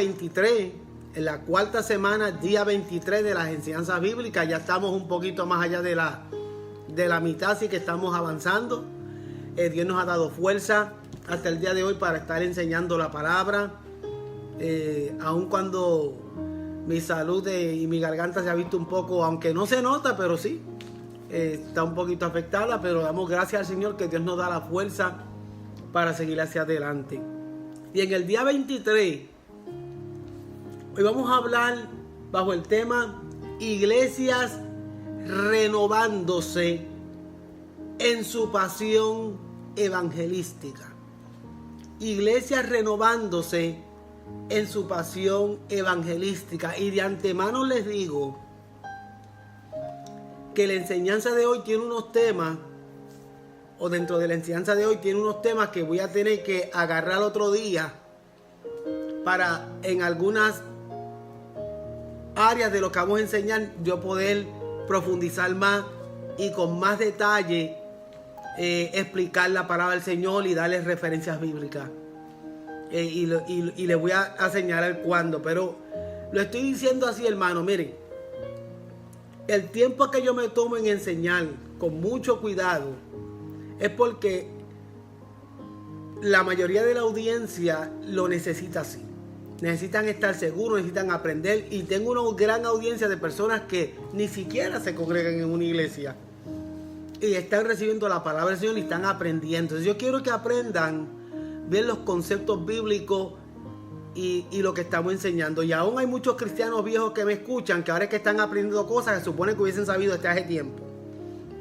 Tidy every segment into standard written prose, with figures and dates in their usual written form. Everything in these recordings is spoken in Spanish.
23, en la cuarta semana, día 23 de las enseñanzas bíblicas. Ya estamos un poquito más allá de la mitad, así que estamos avanzando. Dios nos ha dado fuerza hasta el día de hoy para estar enseñando la palabra. Aun cuando mi salud y mi garganta se ha visto un poco, aunque no se nota, pero sí, está un poquito afectada, pero damos gracias al Señor que Dios nos da la fuerza para seguir hacia adelante. Y en el día 23, hoy vamos a hablar bajo el tema Iglesias renovándose en su pasión evangelística. Iglesias renovándose en su pasión evangelística. Y de antemano les digo que la enseñanza de hoy tiene unos temas, o dentro de la enseñanza de hoy tiene unos temas que voy a tener que agarrar otro día para en algunas áreas de lo que vamos a enseñar yo poder profundizar más y con más detalle explicar la palabra del Señor y darles referencias bíblicas. Y les voy a señalar cuándo, pero lo estoy diciendo así, hermano. Miren, el tiempo que yo me tomo en enseñar con mucho cuidado es porque la mayoría de la audiencia lo necesita así. Necesitan estar seguros, necesitan aprender, y tengo una gran audiencia de personas que ni siquiera se congregan en una iglesia y están recibiendo la palabra del Señor y están aprendiendo. Entonces yo quiero que aprendan bien los conceptos bíblicos y lo que estamos enseñando. Y aún hay muchos cristianos viejos que me escuchan, que ahora es que están aprendiendo cosas que supone que hubiesen sabido desde hace tiempo.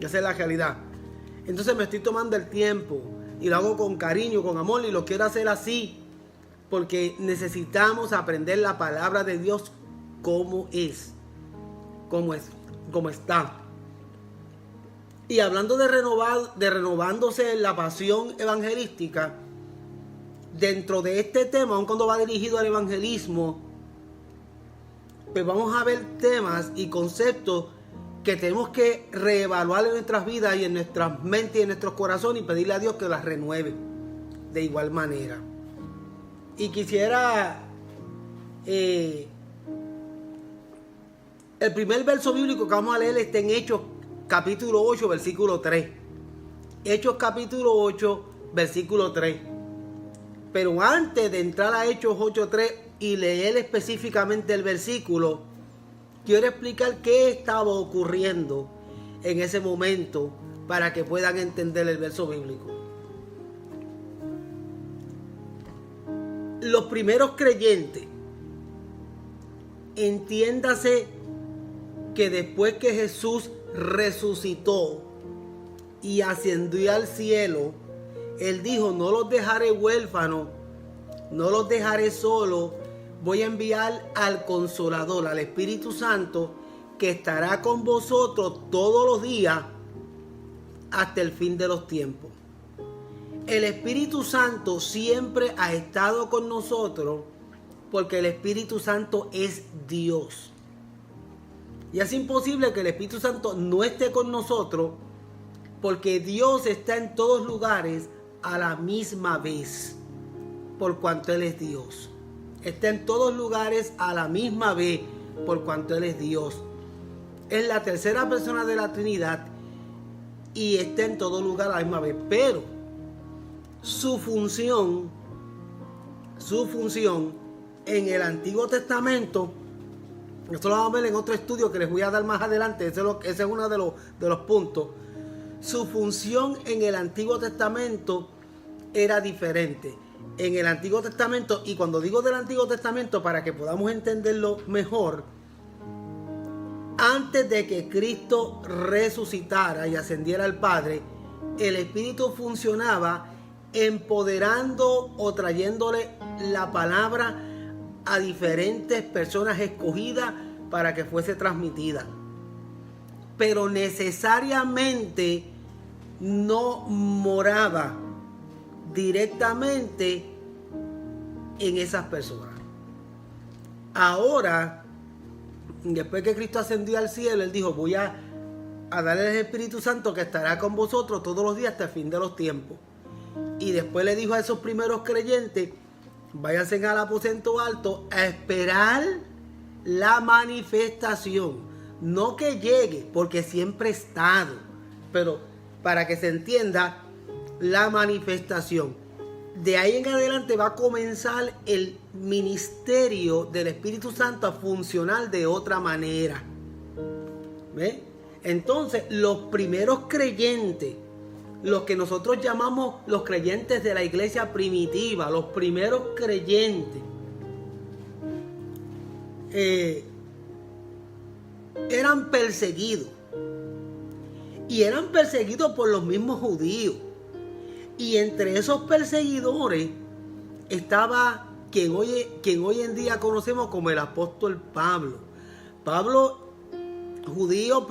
Esa es la realidad. Entonces me estoy tomando el tiempo y lo hago con cariño, con amor, y lo quiero hacer así porque necesitamos aprender la palabra de Dios como es, como está. Y hablando de renovándose en la pasión evangelística, dentro de este tema, aun cuando va dirigido al evangelismo, pues vamos a ver temas y conceptos que tenemos que reevaluar en nuestras vidas y en nuestras mentes y en nuestros corazones, y pedirle a Dios que las renueve de igual manera. Y quisiera el primer verso bíblico que vamos a leer está en Hechos capítulo 8, versículo 3. Hechos capítulo 8, versículo 3. Pero antes de entrar a Hechos 8:3 y leer específicamente el versículo, quiero explicar qué estaba ocurriendo en ese momento para que puedan entender el verso bíblico. Los primeros creyentes, entiéndase que después que Jesús resucitó y ascendió al cielo, Él dijo: no los dejaré huérfanos, no los dejaré solos, voy a enviar al Consolador, al Espíritu Santo, que estará con vosotros todos los días hasta el fin de los tiempos. El Espíritu Santo siempre ha estado con nosotros porque el Espíritu Santo es Dios. Y es imposible que el Espíritu Santo no esté con nosotros porque Dios está en todos lugares a la misma vez, por cuanto Él es Dios. Está en todos lugares a la misma vez, por cuanto Él es Dios. Es la tercera persona de la Trinidad y está en todo lugar a la misma vez. Pero su función en el Antiguo Testamento, esto lo vamos a ver en otro estudio que les voy a dar más adelante, ese es uno de los puntos. Su función en el Antiguo Testamento era diferente. En el Antiguo Testamento, y cuando digo del Antiguo Testamento para que podamos entenderlo mejor, antes de que Cristo resucitara y ascendiera al Padre, el Espíritu funcionaba empoderando o trayéndole la palabra a diferentes personas escogidas para que fuese transmitida. Pero necesariamente no moraba directamente en esas personas. Ahora, después que Cristo ascendió al cielo, Él dijo: voy a darle el Espíritu Santo que estará con vosotros todos los días hasta el fin de los tiempos. Y después le dijo a esos primeros creyentes váyanse al aposento alto a esperar la manifestación. No que llegue, porque siempre he estado, pero para que se entienda la manifestación. De ahí en adelante va a comenzar el ministerio del Espíritu Santo a funcionar de otra manera. ¿Ve? Entonces, los primeros creyentes, los que nosotros llamamos los creyentes de la iglesia primitiva, los primeros creyentes, eran perseguidos. Y eran perseguidos por los mismos judíos. Y entre esos perseguidores estaba quien hoy en día conocemos como el apóstol Pablo. Pablo, judío,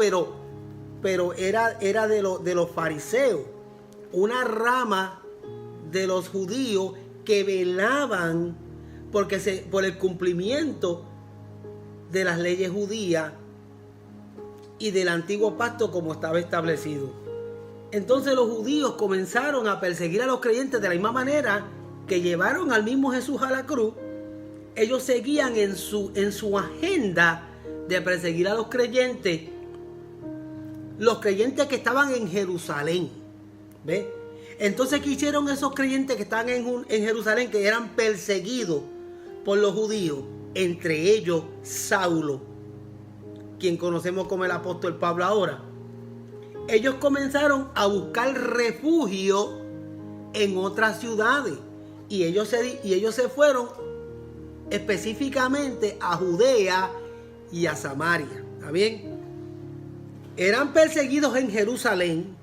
pero era de los fariseos, una rama de los judíos que velaban por el cumplimiento de las leyes judías y del antiguo pacto como estaba establecido. Entonces los judíos comenzaron a perseguir a los creyentes de la misma manera que llevaron al mismo Jesús a la cruz. Ellos seguían en su agenda de perseguir a los creyentes que estaban en Jerusalén. ¿Ve? Entonces, ¿qué hicieron esos creyentes que estaban en Jerusalén, que eran perseguidos por los judíos? Entre ellos Saulo, quien conocemos como el apóstol Pablo ahora. Ellos comenzaron a buscar refugio en otras ciudades y ellos se fueron específicamente a Judea y a Samaria. ¿Está bien? Eran perseguidos en Jerusalén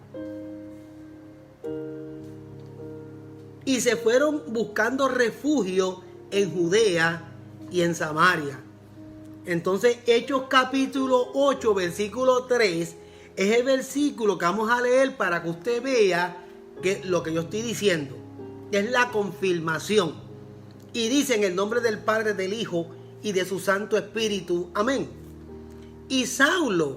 y se fueron buscando refugio en Judea y en Samaria. Entonces, Hechos capítulo 8, versículo 3, es el versículo que vamos a leer para que usted vea que lo que yo estoy diciendo es la confirmación. Y dice: en el nombre del Padre, del Hijo y de su Santo Espíritu. Amén. Y Saulo,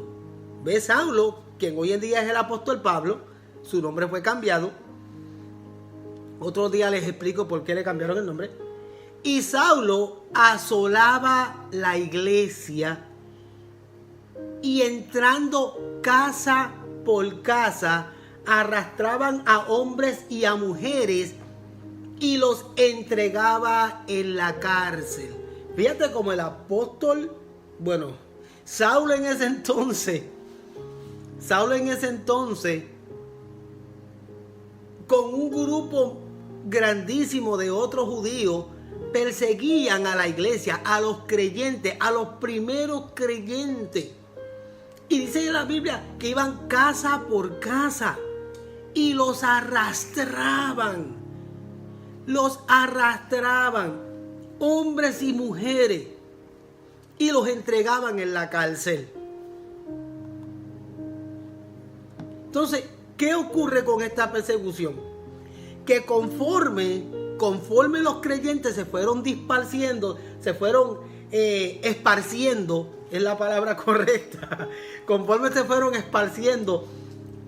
¿ves? Saulo, quien hoy en día es el apóstol Pablo, su nombre fue cambiado. Otro día les explico por qué le cambiaron el nombre. Y Saulo asolaba la iglesia y entrando casa por casa arrastraban a hombres y a mujeres y los entregaba en la cárcel. Fíjate como el apóstol, Saulo en ese entonces, con un grupo grandísimo de otros judíos, perseguían a la iglesia, a los creyentes, a los primeros creyentes. Y dice en la Biblia que iban casa por casa y los arrastraban, hombres y mujeres, y los entregaban en la cárcel. Entonces, ¿qué ocurre con esta persecución? Que conforme los creyentes se fueron disparciendo, se fueron esparciendo, es la palabra correcta, conforme se fueron esparciendo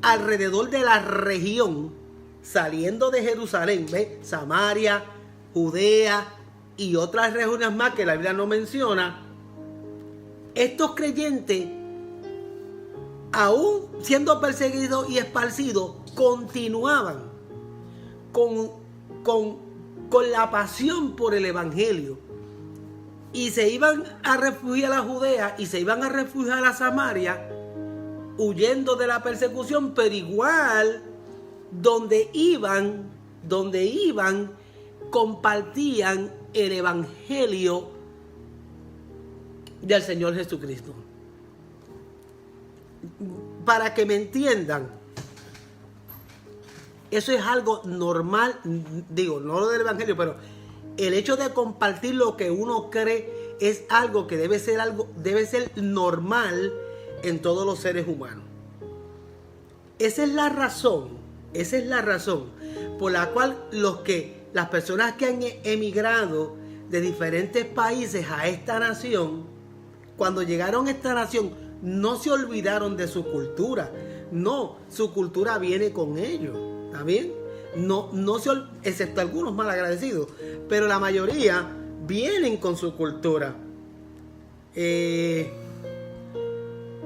alrededor de la región, saliendo de Jerusalén, ¿ves? Samaria, Judea y otras regiones más que la Biblia no menciona, estos creyentes, aún siendo perseguidos y esparcidos, continuaban con la pasión por el evangelio, y se iban a refugiar a Judea y se iban a refugiar a Samaria, huyendo de la persecución, pero igual donde iban compartían el evangelio del Señor Jesucristo. Para que me entiendan, eso es algo normal, digo, no lo del evangelio, pero el hecho de compartir lo que uno cree es algo que debe ser normal en todos los seres humanos. Esa es la razón por la cual las personas que han emigrado de diferentes países a esta nación, cuando llegaron a esta nación, no se olvidaron de su cultura. No, su cultura viene con ellos. ¿Está bien? excepto algunos mal agradecidos, pero la mayoría vienen con su cultura.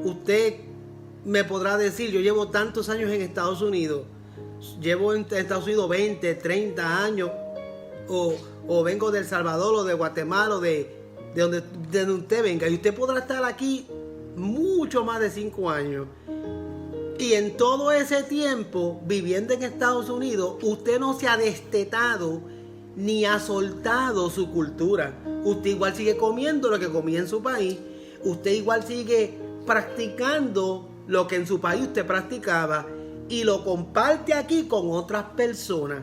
Usted me podrá decir, yo llevo tantos años en Estados Unidos, llevo en Estados Unidos 20, 30 años, o vengo de El Salvador o de Guatemala o de donde usted venga, y usted podrá estar aquí mucho más de 5 años. Y en todo ese tiempo viviendo en Estados Unidos, usted no se ha destetado ni ha soltado su cultura. Usted igual sigue comiendo lo que comía en su país. Usted igual sigue practicando lo que en su país usted practicaba y lo comparte aquí con otras personas.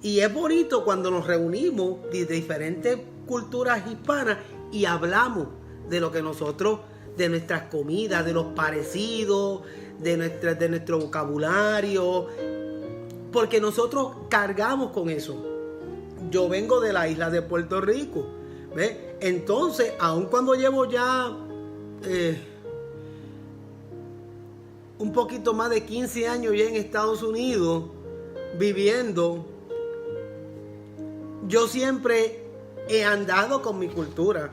Y es bonito cuando nos reunimos de diferentes culturas hispanas y hablamos de lo que nosotros, de nuestras comidas, de los parecidos, de nuestro vocabulario, porque nosotros cargamos con eso. Yo vengo de la isla de Puerto Rico, ¿ves? Entonces, aun cuando llevo ya un poquito más de 15 años ya en Estados Unidos viviendo, yo siempre he andado con mi cultura.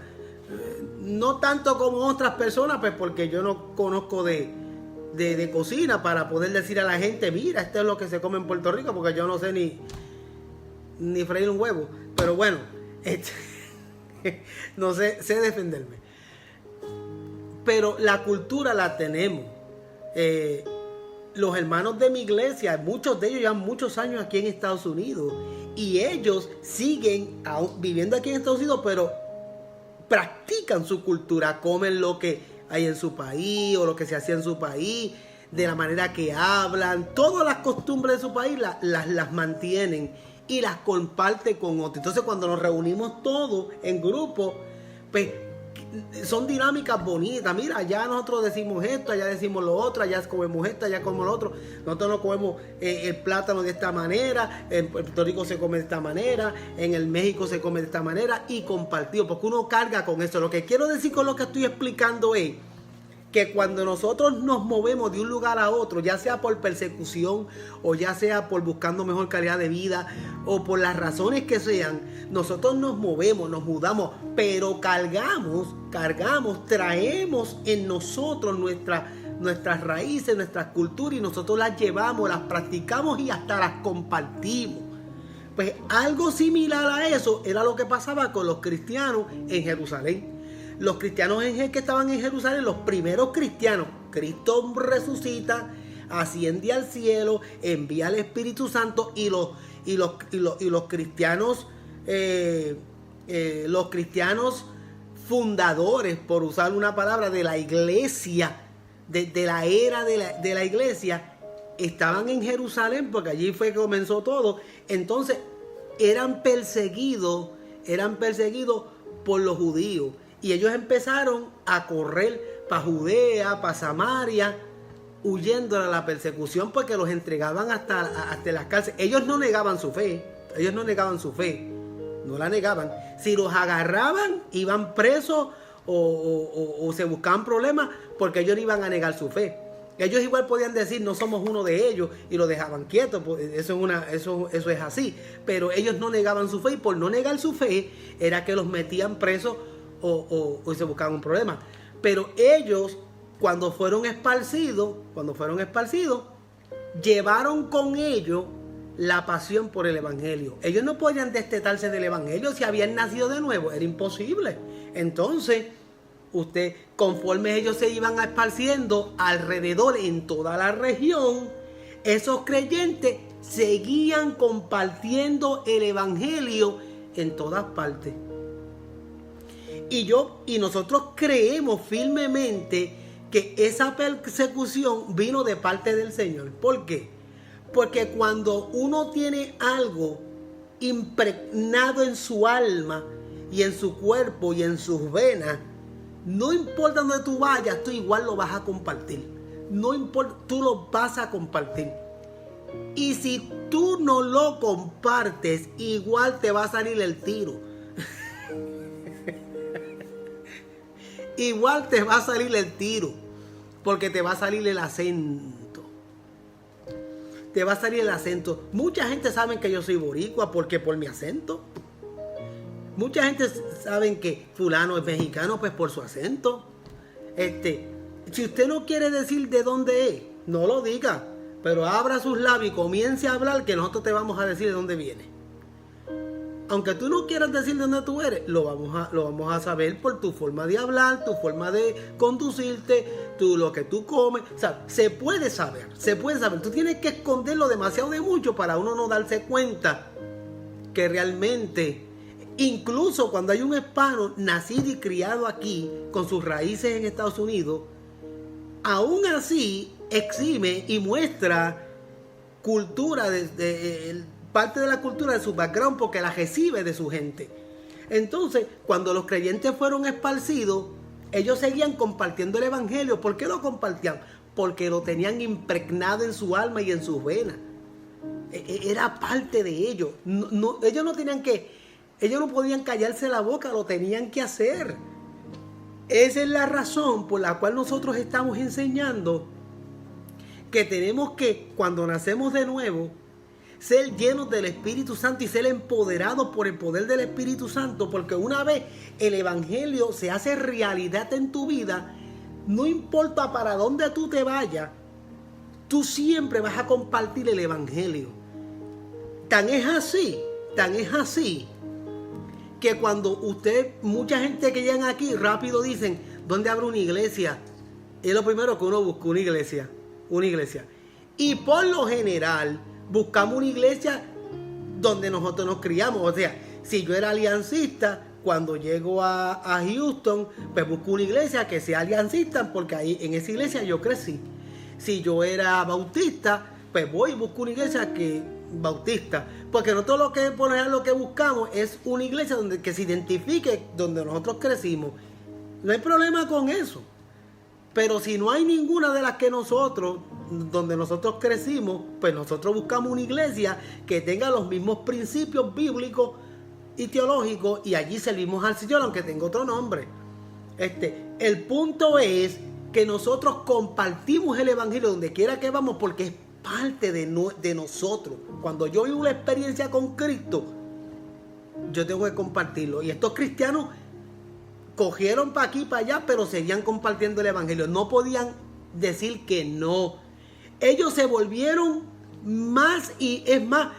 No tanto como otras personas, pues porque yo no conozco de cocina para poder decir a la gente, mira, esto es lo que se come en Puerto Rico, porque yo no sé ni freír un huevo. Pero bueno, no sé defenderme. Pero la cultura la tenemos. Los hermanos de mi iglesia, muchos de ellos llevan muchos años aquí en Estados Unidos, y ellos siguen viviendo aquí en Estados Unidos, pero practican su cultura, comen lo que hay en su país o lo que se hacía en su país, de la manera que hablan, todas las costumbres de su país las mantienen y las comparten con otros. Entonces cuando nos reunimos todos en grupo, pues son dinámicas bonitas. Mira, allá nosotros decimos esto, allá decimos lo otro, allá comemos esto, allá comemos lo otro. Nosotros no comemos el plátano de esta manera, en Puerto Rico se come de esta manera, en el México se come de esta manera, y compartido, porque uno carga con eso. Lo que quiero decir con lo que estoy explicando es que cuando nosotros nos movemos de un lugar a otro, ya sea por persecución o ya sea por buscando mejor calidad de vida o por las razones que sean, nosotros nos movemos, nos mudamos, pero cargamos, traemos en nosotros nuestras raíces, nuestras culturas, y nosotros las llevamos, las practicamos y hasta las compartimos. Pues algo similar a eso era lo que pasaba con los cristianos en Jerusalén. Los cristianos que estaban en Jerusalén, los primeros cristianos, Cristo resucita, asciende al cielo, envía al Espíritu Santo, y los cristianos, fundadores, por usar una palabra, de la iglesia, de la era de la iglesia, estaban en Jerusalén, porque allí fue que comenzó todo. Entonces eran perseguidos por los judíos. Y ellos empezaron a correr para Judea, para Samaria, huyendo de la persecución, porque los entregaban hasta las cárceles. Ellos no negaban su fe, no la negaban. Si los agarraban, iban presos o se buscaban problemas, porque ellos no iban a negar su fe. Ellos igual podían decir, no somos uno de ellos, y lo dejaban quieto. Eso es así. Pero ellos no negaban su fe, y por no negar su fe era que los metían presos o se buscaban un problema. Pero ellos, cuando fueron esparcidos, llevaron con ellos la pasión por el evangelio. Ellos no podían destetarse del evangelio si habían nacido de nuevo, era imposible. Entonces, conforme ellos se iban esparciendo alrededor en toda la región, esos creyentes seguían compartiendo el evangelio en todas partes. Y nosotros creemos firmemente que esa persecución vino de parte del Señor. ¿Por qué? Porque cuando uno tiene algo impregnado en su alma y en su cuerpo y en sus venas, no importa donde tú vayas, tú igual lo vas a compartir. No importa, tú lo vas a compartir. Y si tú no lo compartes, igual te va a salir el tiro. Igual te va a salir el tiro, porque te va a salir el acento, te va a salir el acento. Mucha gente sabe que yo soy boricua porque por mi acento. Mucha gente sabe que fulano es mexicano pues por su acento. Si usted no quiere decir de dónde es, no lo diga, pero abra sus labios y comience a hablar, que nosotros te vamos a decir de dónde viene. Aunque tú no quieras decir de dónde tú eres, lo vamos a saber por tu forma de hablar, tu forma de conducirte, lo que tú comes. O sea, se puede saber. Tú tienes que esconderlo demasiado de mucho para uno no darse cuenta que realmente, incluso cuando hay un hispano nacido y criado aquí, con sus raíces en Estados Unidos, aún así exhibe y muestra cultura parte de la cultura de su background porque la recibe de su gente. Entonces, cuando los creyentes fueron esparcidos, ellos seguían compartiendo el evangelio. ¿Por qué lo compartían? Porque lo tenían impregnado en su alma y en sus venas. Era parte de ellos. Ellos no podían callarse la boca, lo tenían que hacer. Esa es la razón por la cual nosotros estamos enseñando que tenemos que, cuando nacemos de nuevo, ser llenos del Espíritu Santo y ser empoderados por el poder del Espíritu Santo, porque una vez el evangelio se hace realidad en tu vida, no importa para dónde tú te vayas, tú siempre vas a compartir el evangelio. Tan es así que cuando mucha gente que llegan aquí rápido dicen, ¿dónde abre una iglesia? Es lo primero que uno busca, una iglesia. Y por lo general buscamos una iglesia donde nosotros nos criamos. O sea, si yo era aliancista, cuando llego a Houston, pues busco una iglesia que sea aliancista, porque ahí en esa iglesia yo crecí. Si yo era bautista, pues voy y busco una iglesia bautista. Porque nosotros lo que buscamos es una iglesia que se identifique donde nosotros crecimos. No hay problema con eso. Pero si no hay ninguna de las que donde nosotros crecimos, pues nosotros buscamos una iglesia que tenga los mismos principios bíblicos y teológicos, y allí servimos al Señor, aunque tenga otro nombre. El punto es que nosotros compartimos el evangelio donde quiera que vamos, porque es parte de nosotros. Cuando yo vivo una experiencia con Cristo, yo tengo que compartirlo. Y estos cristianos cogieron para aquí y para allá, pero seguían compartiendo el evangelio. No podían decir que no. Ellos se volvieron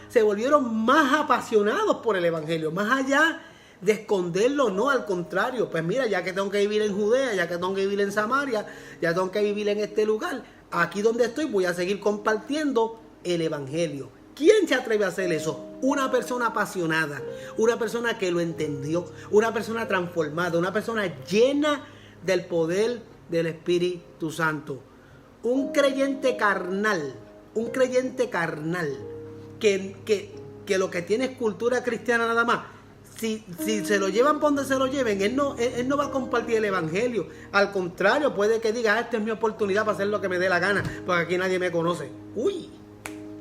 se volvieron más apasionados por el evangelio, más allá de esconderlo. No, al contrario, pues mira, ya que tengo que vivir en Judea, ya que tengo que vivir en Samaria, ya tengo que vivir en este lugar, aquí donde estoy voy a seguir compartiendo el evangelio. ¿Quién se atreve a hacer eso? Una persona apasionada, una persona que lo entendió, una persona transformada, una persona llena del poder del Espíritu Santo. Un creyente carnal que lo que tiene es cultura cristiana nada más. Si se lo llevan por donde se lo lleven, él no va a compartir el evangelio. Al contrario, puede que diga, esta es mi oportunidad para hacer lo que me dé la gana, porque aquí nadie me conoce. Uy,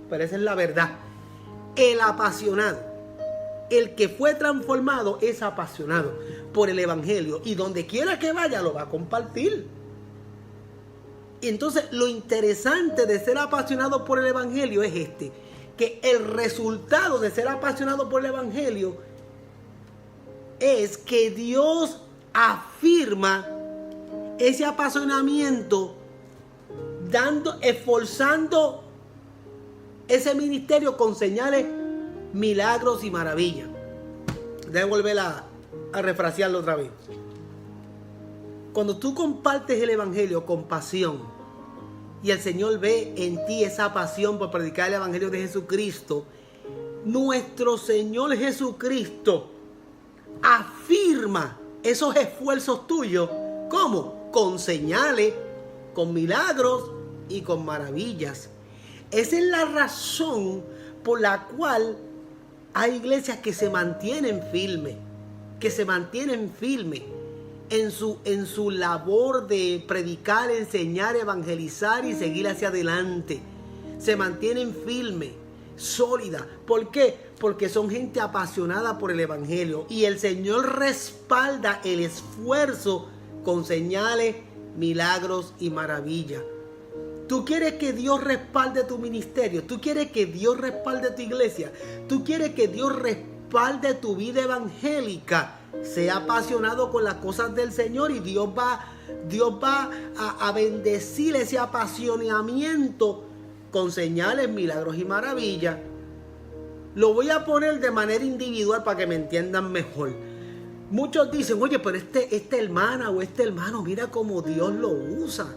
pero esa es la verdad. El apasionado, el que fue transformado, es apasionado por el evangelio, y donde quiera que vaya lo va a compartir. Y entonces lo interesante de ser apasionado por el evangelio es que el resultado de ser apasionado por el evangelio es que Dios afirma ese apasionamiento, esforzando ese ministerio con señales, milagros y maravillas. Déjame volver a refrasearlo otra vez. Cuando tú compartes el evangelio con pasión, y el Señor ve en ti esa pasión por predicar el evangelio de Jesucristo, nuestro Señor Jesucristo afirma esos esfuerzos tuyos. ¿Cómo? Con señales, con milagros y con maravillas. Esa es la razón por la cual hay iglesias que se mantienen firmes, en su labor de predicar, enseñar, evangelizar y seguir hacia adelante. Se mantienen firmes, sólidas. ¿Por qué? Porque son gente apasionada por el evangelio, y el Señor respalda el esfuerzo con señales, milagros y maravillas. Tú quieres que Dios respalde tu ministerio. Tú quieres que Dios respalde tu iglesia. Tú quieres que Dios respalde tu vida evangélica. Sea apasionado con las cosas del Señor y Dios va a bendecir ese apasionamiento con señales, milagros y maravillas. Lo voy a poner de manera individual para que me entiendan mejor. Muchos dicen, oye, pero esta hermana o este hermano, mira cómo Dios lo usa.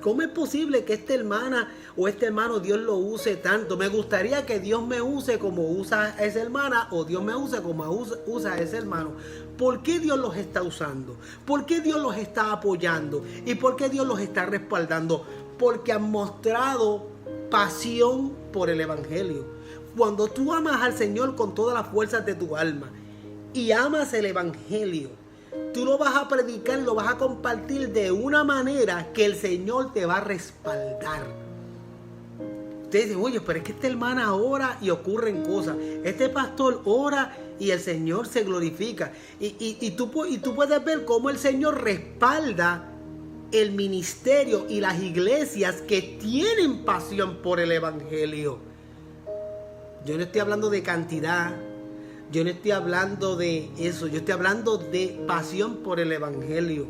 ¿Cómo es posible que esta hermana o este hermano Dios lo use tanto? Me gustaría que Dios me use como usa a esa hermana o Dios me use como usa a ese hermano. ¿Por qué Dios los está usando? ¿Por qué Dios los está apoyando? ¿Y por qué Dios los está respaldando? Porque han mostrado pasión por el evangelio. Cuando tú amas al Señor con todas las fuerzas de tu alma y amas el evangelio, tú lo vas a predicar y lo vas a compartir de una manera que el Señor te va a respaldar. Ustedes dicen, oye, pero es que esta hermana ora y ocurren cosas. Este pastor ora y el Señor se glorifica. Y tú puedes ver cómo el Señor respalda el ministerio y las iglesias que tienen pasión por el evangelio. Yo no estoy hablando de cantidad. Yo no estoy hablando de eso, yo estoy hablando de pasión por el evangelio.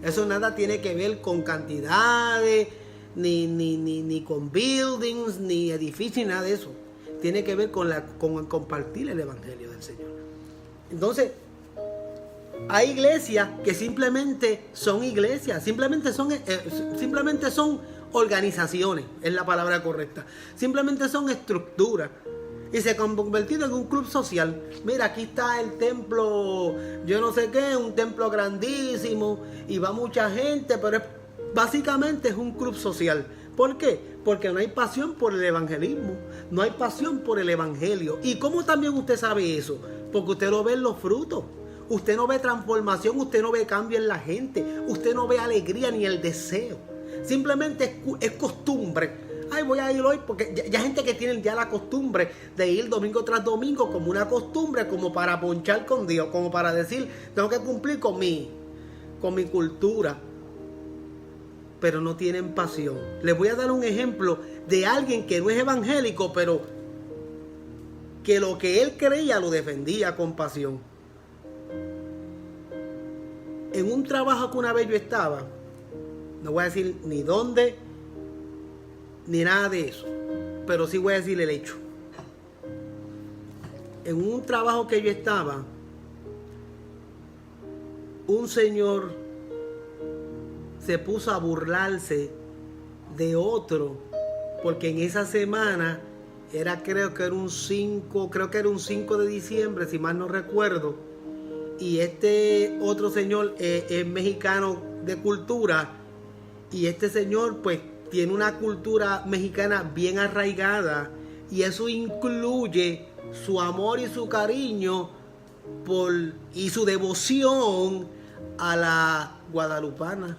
Eso nada tiene que ver con cantidades, ni con buildings, ni edificios, nada de eso. Tiene que ver con compartir el evangelio del Señor. Entonces, hay iglesias que simplemente son iglesias, simplemente son organizaciones, es la palabra correcta. Simplemente son estructuras. Y se ha convertido en un club social. Mira, aquí está el templo, yo no sé qué, un templo grandísimo y va mucha gente, pero básicamente es un club social. ¿Por qué? Porque no hay pasión por el evangelismo, no hay pasión por el evangelio. ¿Y cómo también usted sabe eso? Porque usted lo ve en los frutos. Usted no ve transformación, usted no ve cambio en la gente, usted no ve alegría ni el deseo. Simplemente es costumbre. Ay, voy a ir hoy porque ya gente que tiene ya la costumbre de ir domingo tras domingo como una costumbre, como para ponchar con Dios, como para decir, tengo que cumplir con mi cultura, pero no tienen pasión. Les voy a dar un ejemplo de alguien que no es evangélico, pero que lo que él creía lo defendía con pasión. En un trabajo que una vez yo estaba, no voy a decir ni dónde, ni nada de eso, pero sí voy a decir el hecho. En un trabajo que yo estaba, un señor se puso a burlarse de otro, porque en esa semana creo que era un 5 de diciembre, si mal no recuerdo, y este otro señor es mexicano de cultura, y este señor pues tiene una cultura mexicana bien arraigada y eso incluye su amor y su cariño y su devoción a la guadalupana.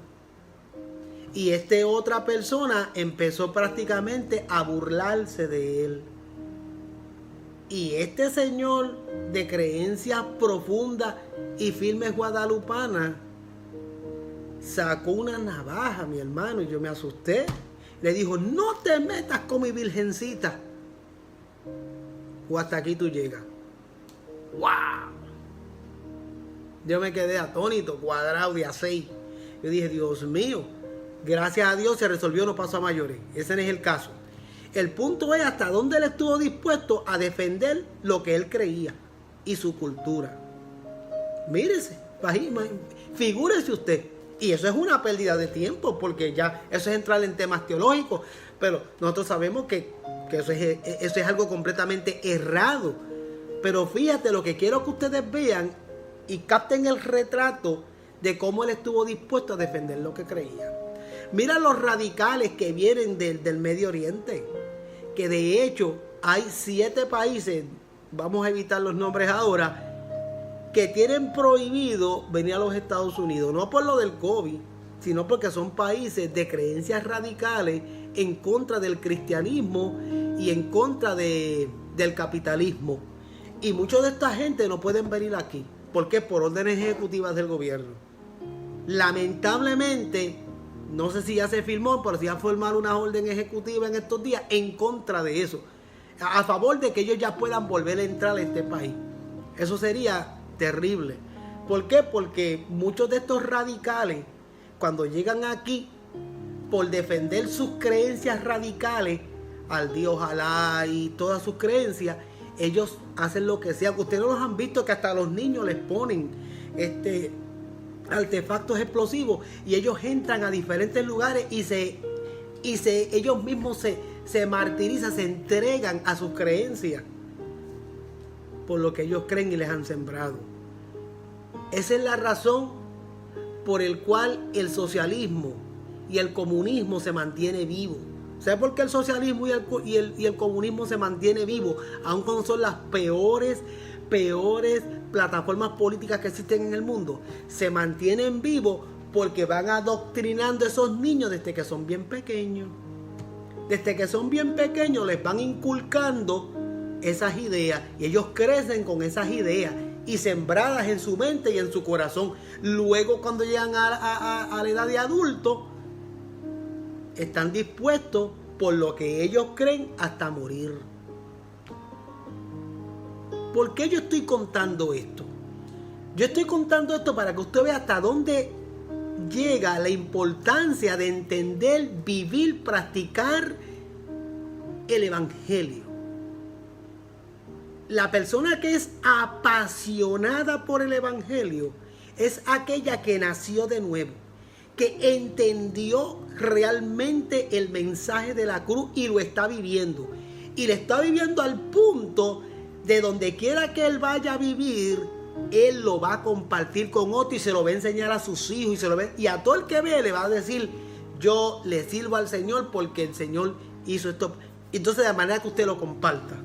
Y otra persona empezó prácticamente a burlarse de él. Y este señor de creencias profundas y firmes guadalupanas sacó una navaja, mi hermano, y yo me asusté. Le dijo, no te metas con mi virgencita, o hasta aquí tú llegas. ¡Wow! Yo me quedé atónito, cuadrado de A6. Yo dije, Dios mío, gracias a Dios se resolvió, no pasó a mayores. Ese no es el caso. El punto es hasta dónde él estuvo dispuesto a defender lo que él creía y su cultura. Mírese, figúrese usted. Y eso es una pérdida de tiempo, porque ya eso es entrar en temas teológicos, pero nosotros sabemos que eso es algo completamente errado. Pero fíjate, lo que quiero que ustedes vean y capten el retrato de cómo él estuvo dispuesto a defender lo que creía. Mira los radicales que vienen del Medio Oriente, que de hecho hay 7 países, vamos a evitar los nombres ahora, que tienen prohibido venir a los Estados Unidos, no por lo del COVID, sino porque son países de creencias radicales en contra del cristianismo y en contra del capitalismo. Y muchos de esta gente no pueden venir aquí. ¿Por qué? Por órdenes ejecutivas del gobierno. Lamentablemente, No sé si ya se firmó, pero si ya formar una orden ejecutiva en estos días en contra de eso. A favor de que ellos ya puedan volver a entrar a este país. Eso sería terrible. ¿Por qué? Porque muchos de estos radicales, cuando llegan aquí, por defender sus creencias radicales, al Dios Alá y todas sus creencias, ellos hacen lo que sea. Ustedes no los han visto que hasta a los niños les ponen artefactos explosivos y ellos entran a diferentes lugares y ellos mismos se martirizan, se entregan a sus creencias por lo que ellos creen y les han sembrado. Esa es la razón por el cual el socialismo y el comunismo se mantiene vivo. ¿Sabe por qué el socialismo y el comunismo se mantiene vivo? Aun cuando son las peores plataformas políticas que existen en el mundo. Se mantienen vivos porque van adoctrinando a esos niños desde que son bien pequeños. Desde que son bien pequeños les van inculcando esas ideas y ellos crecen con esas ideas y sembradas en su mente y en su corazón. Luego, cuando llegan a la edad de adulto, están dispuestos por lo que ellos creen hasta morir. ¿Por qué yo estoy contando esto? Yo estoy contando esto para que usted vea hasta dónde llega la importancia de entender, vivir, practicar el evangelio. La persona que es apasionada por el evangelio es aquella que nació de nuevo, que entendió realmente el mensaje de la cruz y lo está viviendo. Y lo está viviendo al punto de donde quiera que él vaya a vivir, él lo va a compartir con otro y se lo va a enseñar a sus hijos y a todo el que ve le va a decir: yo le sirvo al Señor porque el Señor hizo esto. Entonces, de manera que usted lo comparta.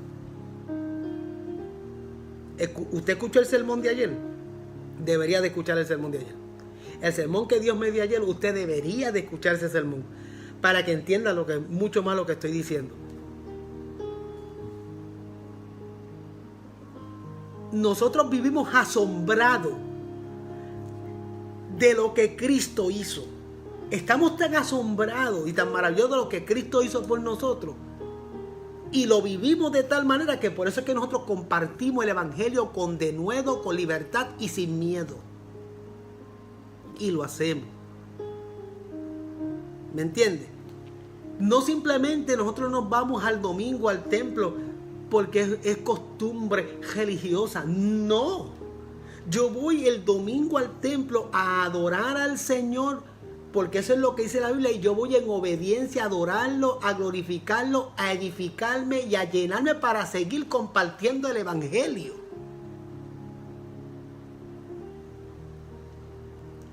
¿Usted escuchó el sermón de ayer? Debería de escuchar el sermón de ayer. El sermón que Dios me dio ayer, usted debería de escuchar ese sermón para que entienda mucho más lo que estoy diciendo. Nosotros vivimos asombrados de lo que Cristo hizo. Estamos tan asombrados y tan maravillosos de lo que Cristo hizo por nosotros. Y lo vivimos de tal manera que por eso es que nosotros compartimos el evangelio con denuedo, con libertad y sin miedo. Y lo hacemos. ¿Me entiende? No simplemente nosotros nos vamos al domingo al templo porque es costumbre religiosa. No. Yo voy el domingo al templo a adorar al Señor porque eso es lo que dice la Biblia y yo voy en obediencia a adorarlo, a glorificarlo, a edificarme y a llenarme para seguir compartiendo el evangelio.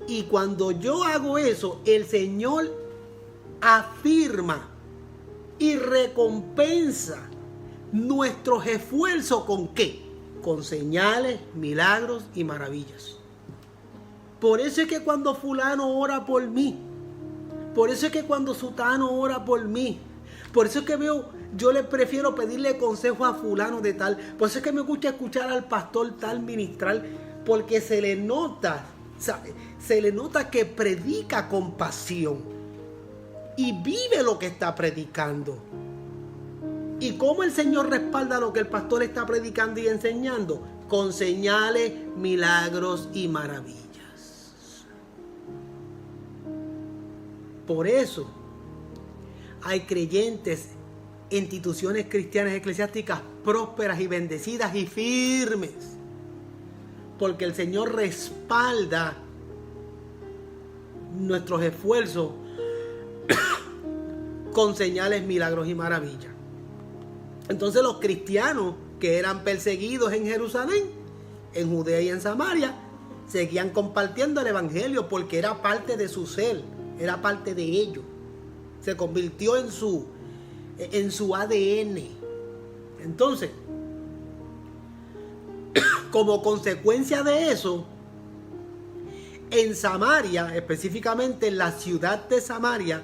Y cuando yo hago eso, el Señor afirma y recompensa nuestros esfuerzos. ¿Con qué? Con señales, milagros y maravillas. Por eso es que cuando fulano ora por mí, por eso es que cuando sutano ora por mí, por eso es que yo le prefiero pedirle consejo a fulano de tal, por eso es que me gusta escuchar al pastor tal ministrar, porque se le nota que predica con pasión y vive lo que está predicando. ¿Y cómo el Señor respalda lo que el pastor está predicando y enseñando? Con señales, milagros y maravillas. Por eso hay creyentes, instituciones cristianas eclesiásticas prósperas y bendecidas y firmes. Porque el Señor respalda nuestros esfuerzos con señales, milagros y maravillas. Entonces los cristianos que eran perseguidos en Jerusalén, en Judea y en Samaria, seguían compartiendo el evangelio porque era parte de su ser, era parte de ellos. Se convirtió en su ADN. Entonces, como consecuencia de eso, en Samaria, específicamente en la ciudad de Samaria,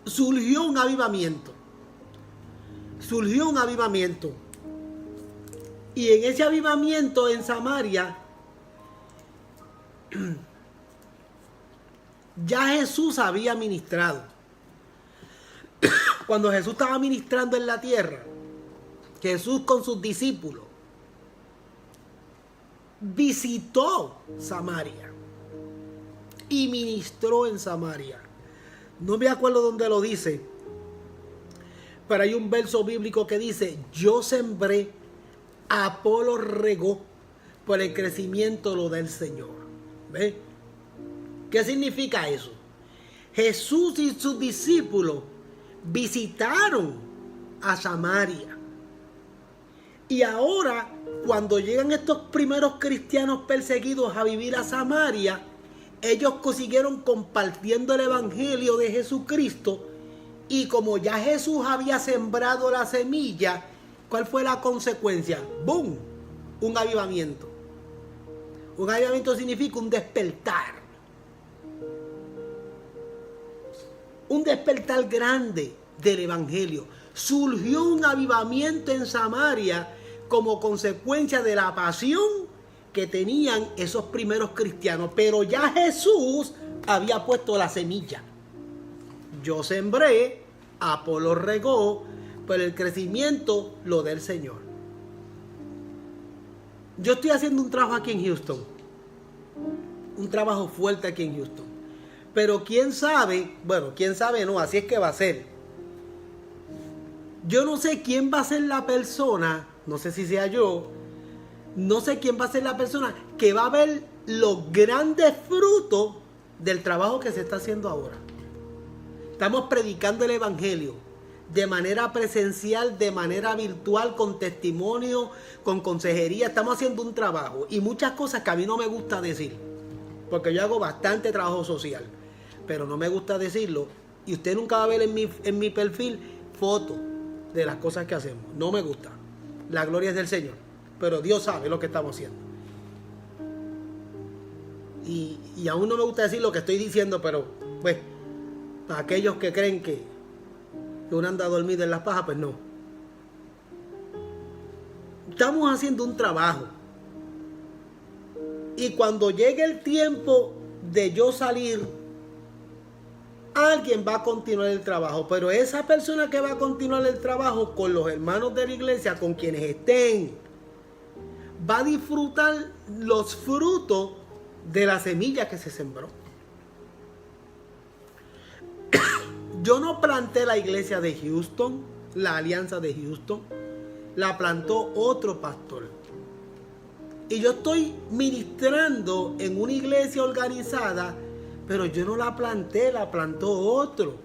surgió un avivamiento. Y en ese avivamiento en Samaria Ya Jesús había ministrado. Cuando Jesús estaba ministrando en la tierra, Jesús con sus discípulos visitó Samaria y ministró en Samaria. No me acuerdo dónde lo dice, pero hay un verso bíblico que dice: yo sembré, Apolo regó, por el crecimiento lo del Señor. ¿Ve? ¿Qué significa eso? Jesús y sus discípulos visitaron a Samaria. Y ahora, cuando llegan estos primeros cristianos perseguidos a vivir a Samaria, ellos consiguieron compartiendo el evangelio de Jesucristo. Y como ya Jesús había sembrado la semilla, ¿cuál fue la consecuencia? ¡Bum! Un avivamiento. Un avivamiento significa un despertar. Un despertar grande del evangelio. Surgió un avivamiento en Samaria como consecuencia de la pasión que tenían esos primeros cristianos. Pero ya Jesús había puesto la semilla. Yo sembré, Apolo regó, pero el crecimiento lo del Señor. Yo estoy haciendo un trabajo aquí en Houston. Un trabajo fuerte aquí en Houston. Pero quién sabe, bueno, quién sabe no, así es que va a ser. Yo no sé quién va a ser la persona, no sé si sea yo, no sé quién va a ser la persona que va a ver los grandes frutos del trabajo que se está haciendo ahora. Estamos predicando el evangelio de manera presencial, de manera virtual, con testimonio, con consejería. Estamos haciendo un trabajo y muchas cosas que a mí no me gusta decir, porque yo hago bastante trabajo social, pero no me gusta decirlo. Y usted nunca va a ver en mi perfil fotos de las cosas que hacemos. No me gusta. La gloria es del Señor, pero Dios sabe lo que estamos haciendo. Y aún no me gusta decir lo que estoy diciendo, pero pues para aquellos que creen que uno anda dormido en las pajas, pues no. Estamos haciendo un trabajo. Y cuando llegue el tiempo de yo salir, alguien va a continuar el trabajo. Pero esa persona que va a continuar el trabajo con los hermanos de la iglesia, con quienes estén, va a disfrutar los frutos de la semilla que se sembró. Yo no planté la iglesia de Houston, la alianza de Houston, la plantó otro pastor. Y yo estoy ministrando en una iglesia organizada, pero yo no la planté, la plantó otro.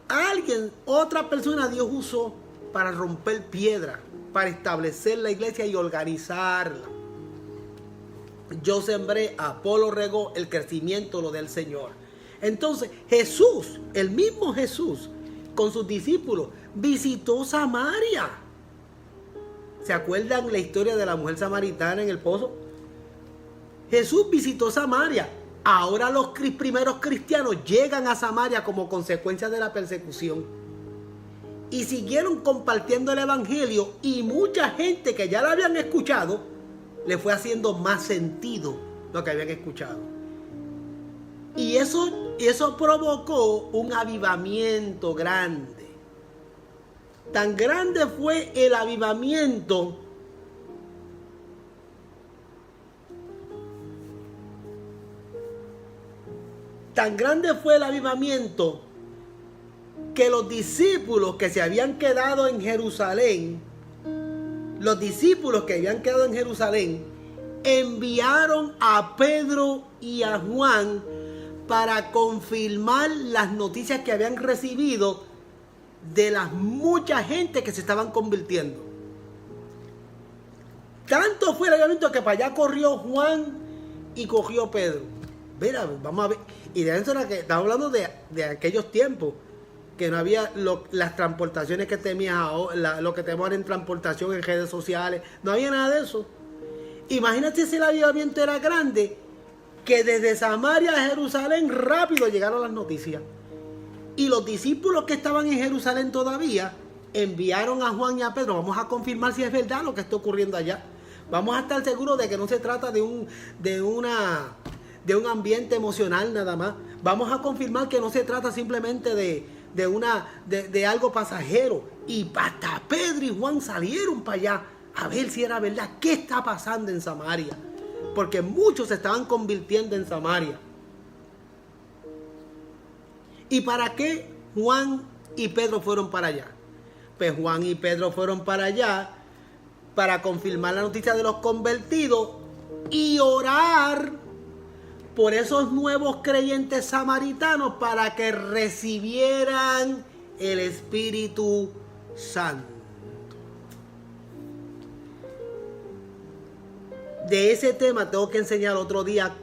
Alguien, otra persona Dios usó para romper piedra, para establecer la iglesia y organizarla. Yo sembré, Apolo regó, el crecimiento lo del Señor. Entonces Jesús, el mismo Jesús, con sus discípulos, visitó Samaria. ¿Se acuerdan la historia de la mujer samaritana en el pozo? Jesús visitó Samaria. Ahora los primeros cristianos llegan a Samaria como consecuencia de la persecución. Y siguieron compartiendo el evangelio, y mucha gente que ya lo habían escuchado, le fue haciendo más sentido lo que habían escuchado. Y eso provocó un avivamiento grande. Tan grande fue el avivamiento que los discípulos que se habían quedado en Jerusalén, enviaron a Pedro y a Juan para confirmar las noticias que habían recibido de la mucha gente que se estaban convirtiendo. Tanto fue el avivamiento que para allá corrió Juan y cogió Pedro. Mira, vamos a ver. Y de eso era que estamos hablando de aquellos tiempos que no había las transportaciones que lo que tenemos en transportación en redes sociales. No había nada de eso. Imagínate si el avivamiento era grande, que desde Samaria a Jerusalén rápido llegaron las noticias. Y los discípulos que estaban en Jerusalén todavía enviaron a Juan y a Pedro. Vamos a confirmar si es verdad lo que está ocurriendo allá. Vamos a estar seguros de que no se trata de de un ambiente emocional nada más. Vamos a confirmar que no se trata simplemente de algo pasajero. Y hasta Pedro y Juan salieron para allá a ver si era verdad. ¿Qué está pasando en Samaria? Porque muchos se estaban convirtiendo en Samaria. ¿Y para qué Juan y Pedro fueron para allá? Pues Juan y Pedro fueron para allá para confirmar la noticia de los convertidos y orar por esos nuevos creyentes samaritanos para que recibieran el Espíritu Santo. De ese tema tengo que enseñar otro día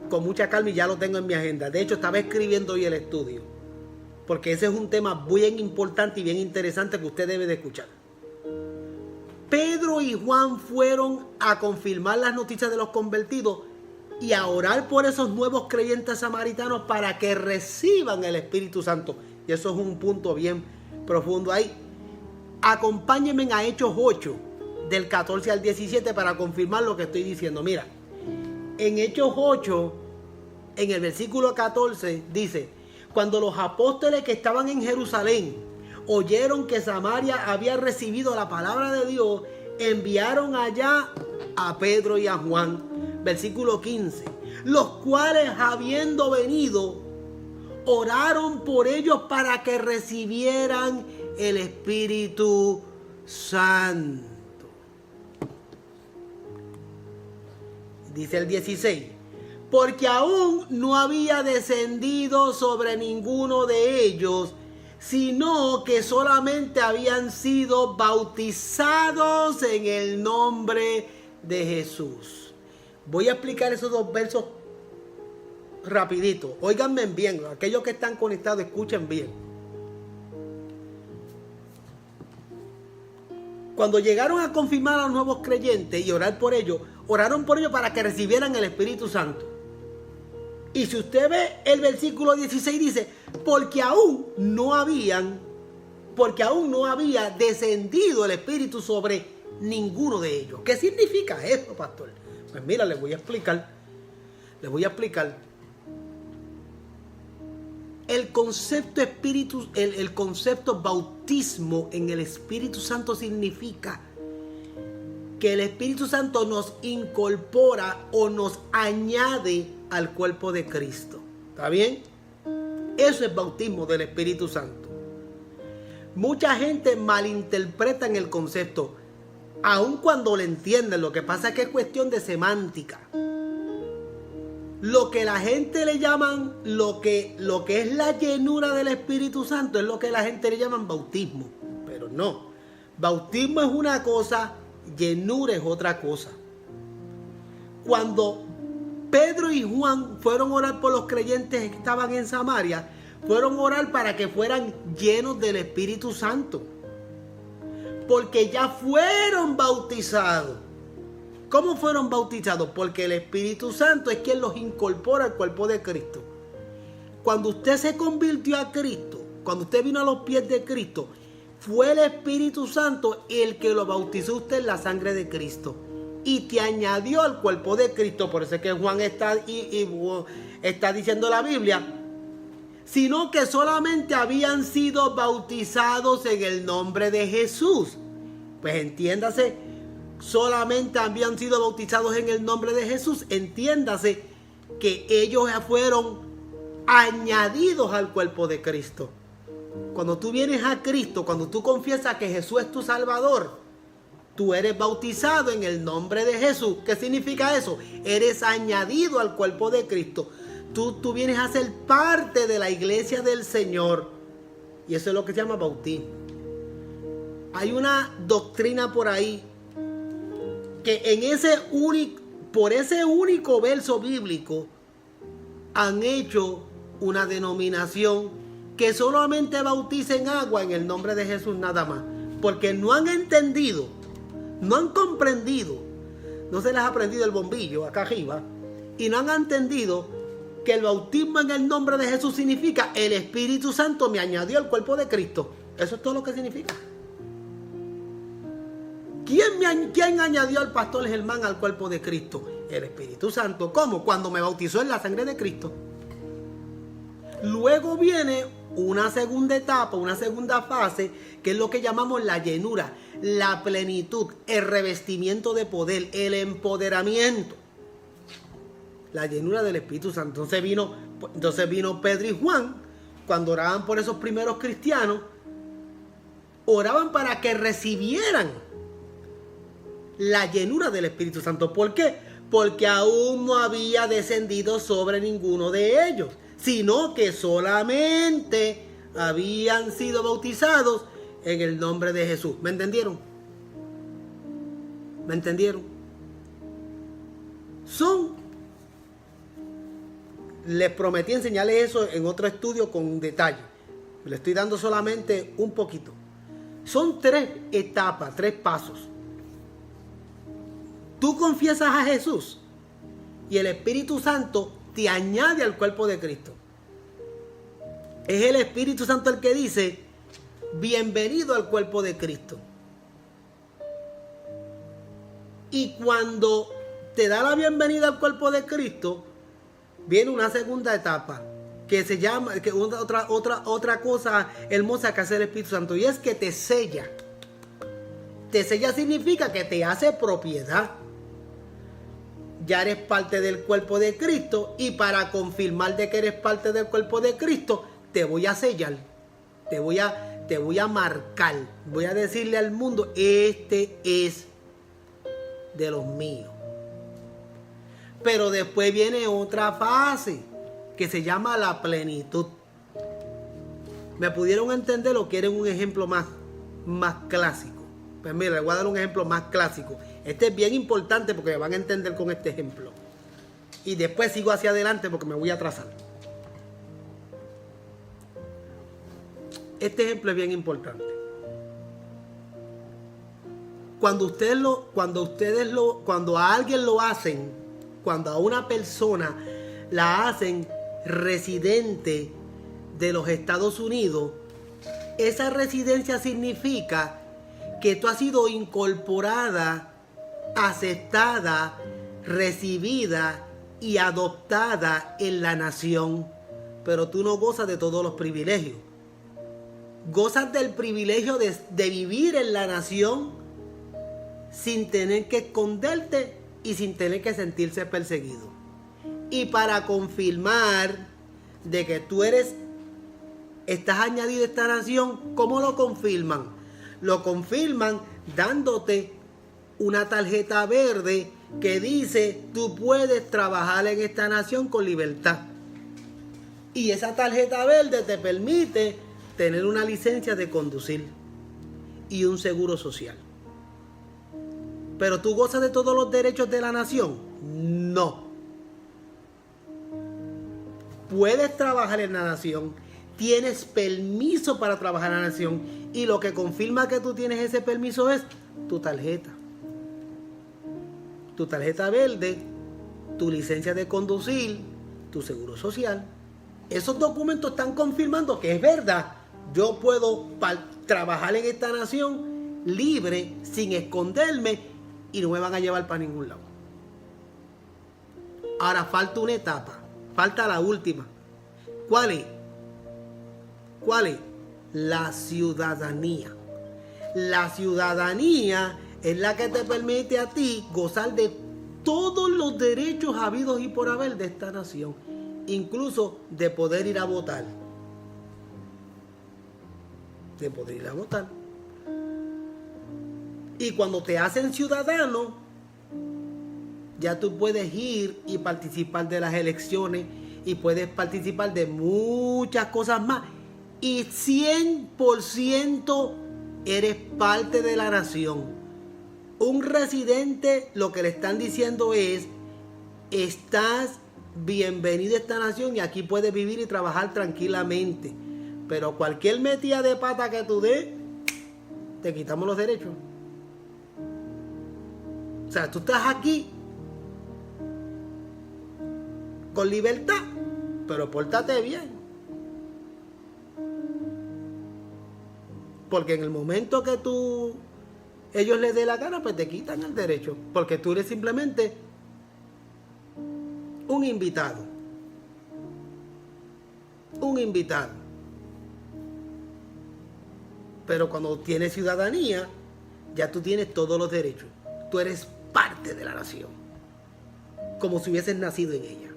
con mucha calma y ya lo tengo en mi agenda. De hecho, estaba escribiendo hoy el estudio, porque ese es un tema bien importante y bien interesante que usted debe de escuchar. Pedro y Juan fueron a confirmar las noticias de los convertidos y a orar por esos nuevos creyentes samaritanos para que reciban el Espíritu Santo. Y eso es un punto bien profundo ahí. Acompáñenme a Hechos 8, del 14 al 17, para confirmar lo que estoy diciendo. Mira, en Hechos 8, en el versículo 14, dice: cuando los apóstoles que estaban en Jerusalén oyeron que Samaria había recibido la palabra de Dios, enviaron allá a Pedro y a Juan. Versículo 15. Los cuales, habiendo venido, oraron por ellos para que recibieran el Espíritu Santo. Dice el 16. Porque aún no había descendido sobre ninguno de ellos, sino que solamente habían sido bautizados en el nombre de Jesús. Voy a explicar esos dos versos rapidito. Óiganme bien, aquellos que están conectados, escuchen bien. Cuando llegaron a confirmar a los nuevos creyentes y orar por ellos, oraron por ellos para que recibieran el Espíritu Santo. Y si usted ve el versículo 16, dice: porque aún no había descendido el Espíritu sobre ninguno de ellos. ¿Qué significa esto, pastor? Pues mira, les voy a explicar. El concepto el concepto bautismo en el Espíritu Santo significa que el Espíritu Santo nos incorpora o nos añade al cuerpo de Cristo. ¿Está bien? Eso es bautismo del Espíritu Santo. Mucha gente malinterpreta en el concepto, aun cuando lo entienden. Lo que pasa es que es cuestión de semántica. Lo que la gente le llaman, lo que es la llenura del Espíritu Santo, es lo que la gente le llaman bautismo. Pero no. Bautismo es una cosa, llenura es otra cosa. Cuando Pedro y Juan fueron a orar por los creyentes que estaban en Samaria, fueron a orar para que fueran llenos del Espíritu Santo. Porque ya fueron bautizados. ¿Cómo fueron bautizados? Porque el Espíritu Santo es quien los incorpora al cuerpo de Cristo. Cuando usted se convirtió a Cristo, cuando usted vino a los pies de Cristo, fue el Espíritu Santo el que lo bautizó usted en la sangre de Cristo y te añadió al cuerpo de Cristo. Por eso es que Juan está diciendo la Biblia, sino que solamente habían sido bautizados en el nombre de Jesús. Pues entiéndase, solamente habían sido bautizados en el nombre de Jesús. Entiéndase que ellos fueron añadidos al cuerpo de Cristo. Cuando tú vienes a Cristo, cuando tú confiesas que Jesús es tu Salvador, tú eres bautizado en el nombre de Jesús. ¿Qué significa eso? Eres añadido al cuerpo de Cristo. Tú vienes a ser parte de la iglesia del Señor. Y eso es lo que se llama bautismo. Hay una doctrina por ahí que por ese único verso bíblico han hecho una denominación que solamente bautiza en agua en el nombre de Jesús nada más. Porque no han entendido, no han comprendido, no se les ha aprendido el bombillo acá arriba, y no han entendido que el bautismo en el nombre de Jesús significa el Espíritu Santo me añadió al cuerpo de Cristo. Eso es todo lo que significa. ¿Quién añadió al pastor Germán al cuerpo de Cristo? El Espíritu Santo. ¿Cómo? Cuando me bautizó en la sangre de Cristo. Luego viene una segunda etapa, una segunda fase, que es lo que llamamos la llenura, la plenitud, el revestimiento de poder, el empoderamiento. La llenura del Espíritu Santo. Entonces vino Pedro y Juan, cuando oraban por esos primeros cristianos, oraban para que recibieran la llenura del Espíritu Santo. ¿Por qué? Porque aún no había descendido sobre ninguno de ellos, sino que solamente habían sido bautizados en el nombre de Jesús. ¿Me entendieron? ¿Me entendieron? Les prometí enseñarles eso en otro estudio con detalle. Le estoy dando solamente un poquito. Son 3 etapas, 3 pasos. Tú confiesas a Jesús y el Espíritu Santo te añade al cuerpo de Cristo. Es el Espíritu Santo el que dice, bienvenido al cuerpo de Cristo. Y cuando te da la bienvenida al cuerpo de Cristo, viene una segunda etapa que se llama, que otra cosa hermosa que hace el Espíritu Santo, y es que te sella. Te sella significa que te hace propiedad. Ya eres parte del cuerpo de Cristo, y para confirmar de que eres parte del cuerpo de Cristo, te voy a sellar, te voy a marcar, voy a decirle al mundo, este es de los míos. Pero después viene otra fase que se llama la plenitud. ¿Me pudieron entender o quieren un ejemplo más clásico? Pues mira, les voy a dar un ejemplo más clásico. Este es bien importante porque me van a entender con este ejemplo. Y después sigo hacia adelante porque me voy a atrasar. Este ejemplo es bien importante. Cuando a alguien lo hacen, cuando a una persona la hacen residente de los Estados Unidos, esa residencia significa que tú has sido incorporada, aceptada, recibida y adoptada en la nación, pero tú no gozas de todos los privilegios. Gozas del privilegio de vivir en la nación sin tener que esconderte y sin tener que sentirse perseguido. Y para confirmar de que tú estás añadido a esta nación, ¿cómo lo confirman? Lo confirman dándote una tarjeta verde que dice, tú puedes trabajar en esta nación con libertad. Y esa tarjeta verde te permite tener una licencia de conducir y un seguro social. ¿Pero tú gozas de todos los derechos de la nación? No. Puedes trabajar en la nación, tienes permiso para trabajar en la nación, y lo que confirma que tú tienes ese permiso es tu tarjeta. Tu tarjeta verde, tu licencia de conducir, tu seguro social. Esos documentos están confirmando que es verdad. Yo puedo trabajar en esta nación libre, sin esconderme, y no me van a llevar para ningún lado. Ahora falta una etapa, falta la última. ¿Cuál es? ¿Cuál es? La ciudadanía. La ciudadanía es la que te permite a ti gozar de todos los derechos habidos y por haber de esta nación, incluso de poder ir a votar. De poder ir a votar. Y cuando te hacen ciudadano, ya tú puedes ir y participar de las elecciones y puedes participar de muchas cosas más. Y 100% eres parte de la nación. Un residente, lo que le están diciendo es, estás bienvenido a esta nación y aquí puedes vivir y trabajar tranquilamente. Pero cualquier metida de pata que tú des, te quitamos los derechos. O sea, tú estás aquí con libertad, pero pórtate bien. Porque en el momento que ellos les dé la gana, pues te quitan el derecho. Porque tú eres simplemente un invitado. Un invitado. Pero cuando tienes ciudadanía, ya tú tienes todos los derechos. Tú eres parte de la nación. Como si hubieses nacido en ella.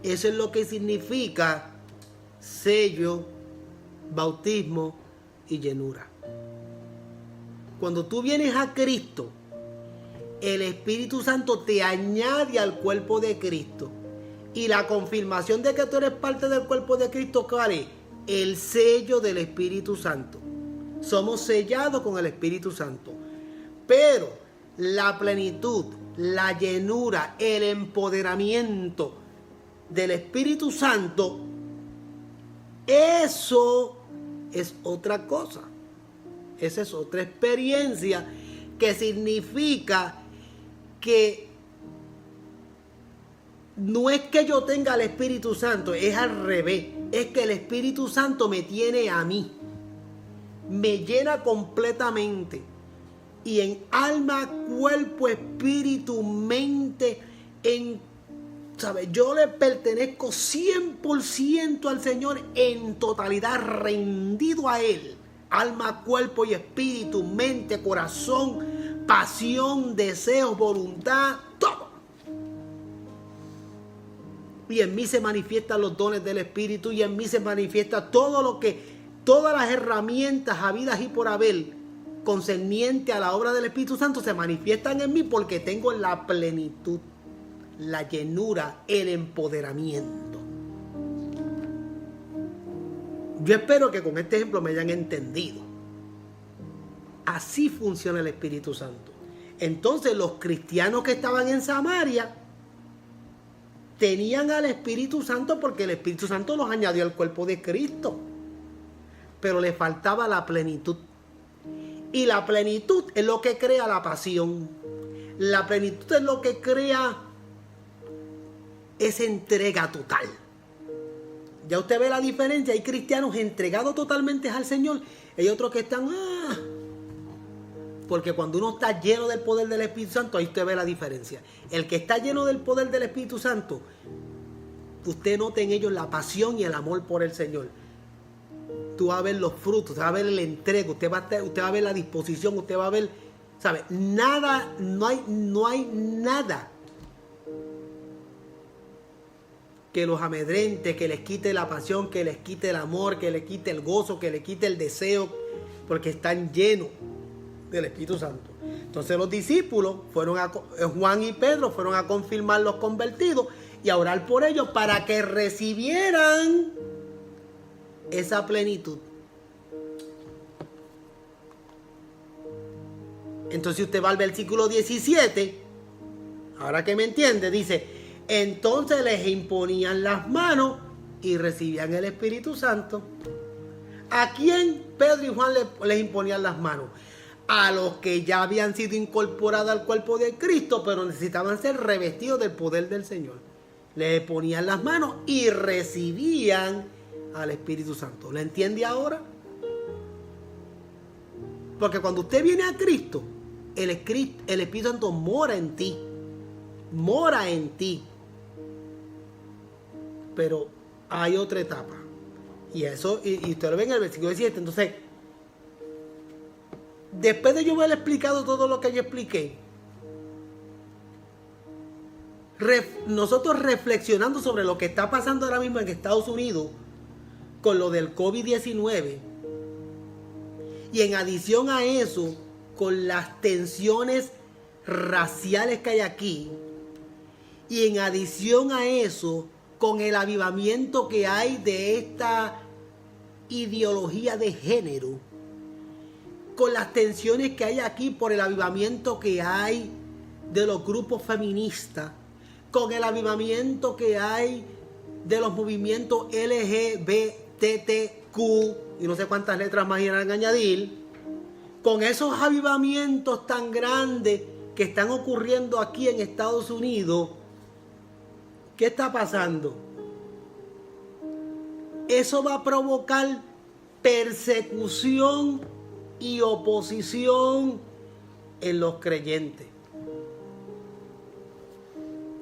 Eso es lo que significa sello, bautismo y llenura. Cuando tú vienes a Cristo, el Espíritu Santo te añade al cuerpo de Cristo. Y la confirmación de que tú eres parte del cuerpo de Cristo, ¿cuál es? El sello del Espíritu Santo. Somos sellados con el Espíritu Santo. Pero la plenitud, la llenura, el empoderamiento del Espíritu Santo, eso es otra cosa. Esa es otra experiencia que significa que no es que yo tenga el Espíritu Santo, es al revés. Es que el Espíritu Santo me tiene a mí. Me llena completamente. Y en alma, cuerpo, espíritu, mente, ¿sabe? Yo le pertenezco 100% al Señor en totalidad, rendido a Él. Alma, cuerpo y espíritu, mente, corazón, pasión, deseo, voluntad, todo. Y en mí se manifiestan los dones del Espíritu y en mí se manifiesta todas las herramientas habidas y por haber concerniente a la obra del Espíritu Santo se manifiestan en mí porque tengo la plenitud, la llenura, el empoderamiento. Yo espero que con este ejemplo me hayan entendido. Así funciona el Espíritu Santo. Entonces los cristianos que estaban en Samaria tenían al Espíritu Santo porque el Espíritu Santo los añadió al cuerpo de Cristo. Pero le faltaba la plenitud. Y la plenitud es lo que crea la pasión. La plenitud es lo que crea esa entrega total. Ya usted ve la diferencia. Hay cristianos entregados totalmente al Señor. Hay otros que están... Porque cuando uno está lleno del poder del Espíritu Santo, ahí usted ve la diferencia. El que está lleno del poder del Espíritu Santo, usted nota en ellos la pasión y el amor por el Señor. Tú vas a ver los frutos, usted va a ver el entrega, usted va a ver la disposición, usted va a ver, ¿sabe? Nada, no hay nada que los amedrente, que les quite la pasión, que les quite el amor, que les quite el gozo, que les quite el deseo, porque están llenos del Espíritu Santo. Entonces los discípulos Juan y Pedro fueron a confirmar los convertidos y a orar por ellos para que recibieran esa plenitud. Entonces usted va al versículo 17, ahora que me entiende, dice: entonces les imponían las manos y recibían el Espíritu Santo. ¿A quién Pedro y Juan les imponían las manos? A los que ya habían sido incorporados al cuerpo de Cristo, pero necesitaban ser revestidos del poder del Señor. Les ponían las manos y recibían al Espíritu Santo. ¿Lo entiende ahora? Porque cuando usted viene a Cristo, el Espíritu Santo mora en ti. Mora en ti. Pero hay otra etapa. Y usted lo ve en el versículo 17. Entonces, después de yo haber explicado todo lo que yo expliqué, nosotros reflexionando sobre lo que está pasando ahora mismo en Estados Unidos con lo del COVID-19, y en adición a eso, con las tensiones raciales que hay aquí, y en adición a eso, con el avivamiento que hay de esta ideología de género, con las tensiones que hay aquí por el avivamiento que hay de los grupos feministas, con el avivamiento que hay de los movimientos LGBTQ y no sé cuántas letras más irán a añadir, con esos avivamientos tan grandes que están ocurriendo aquí en Estados Unidos, ¿qué está pasando? Eso va a provocar persecución y oposición en los creyentes.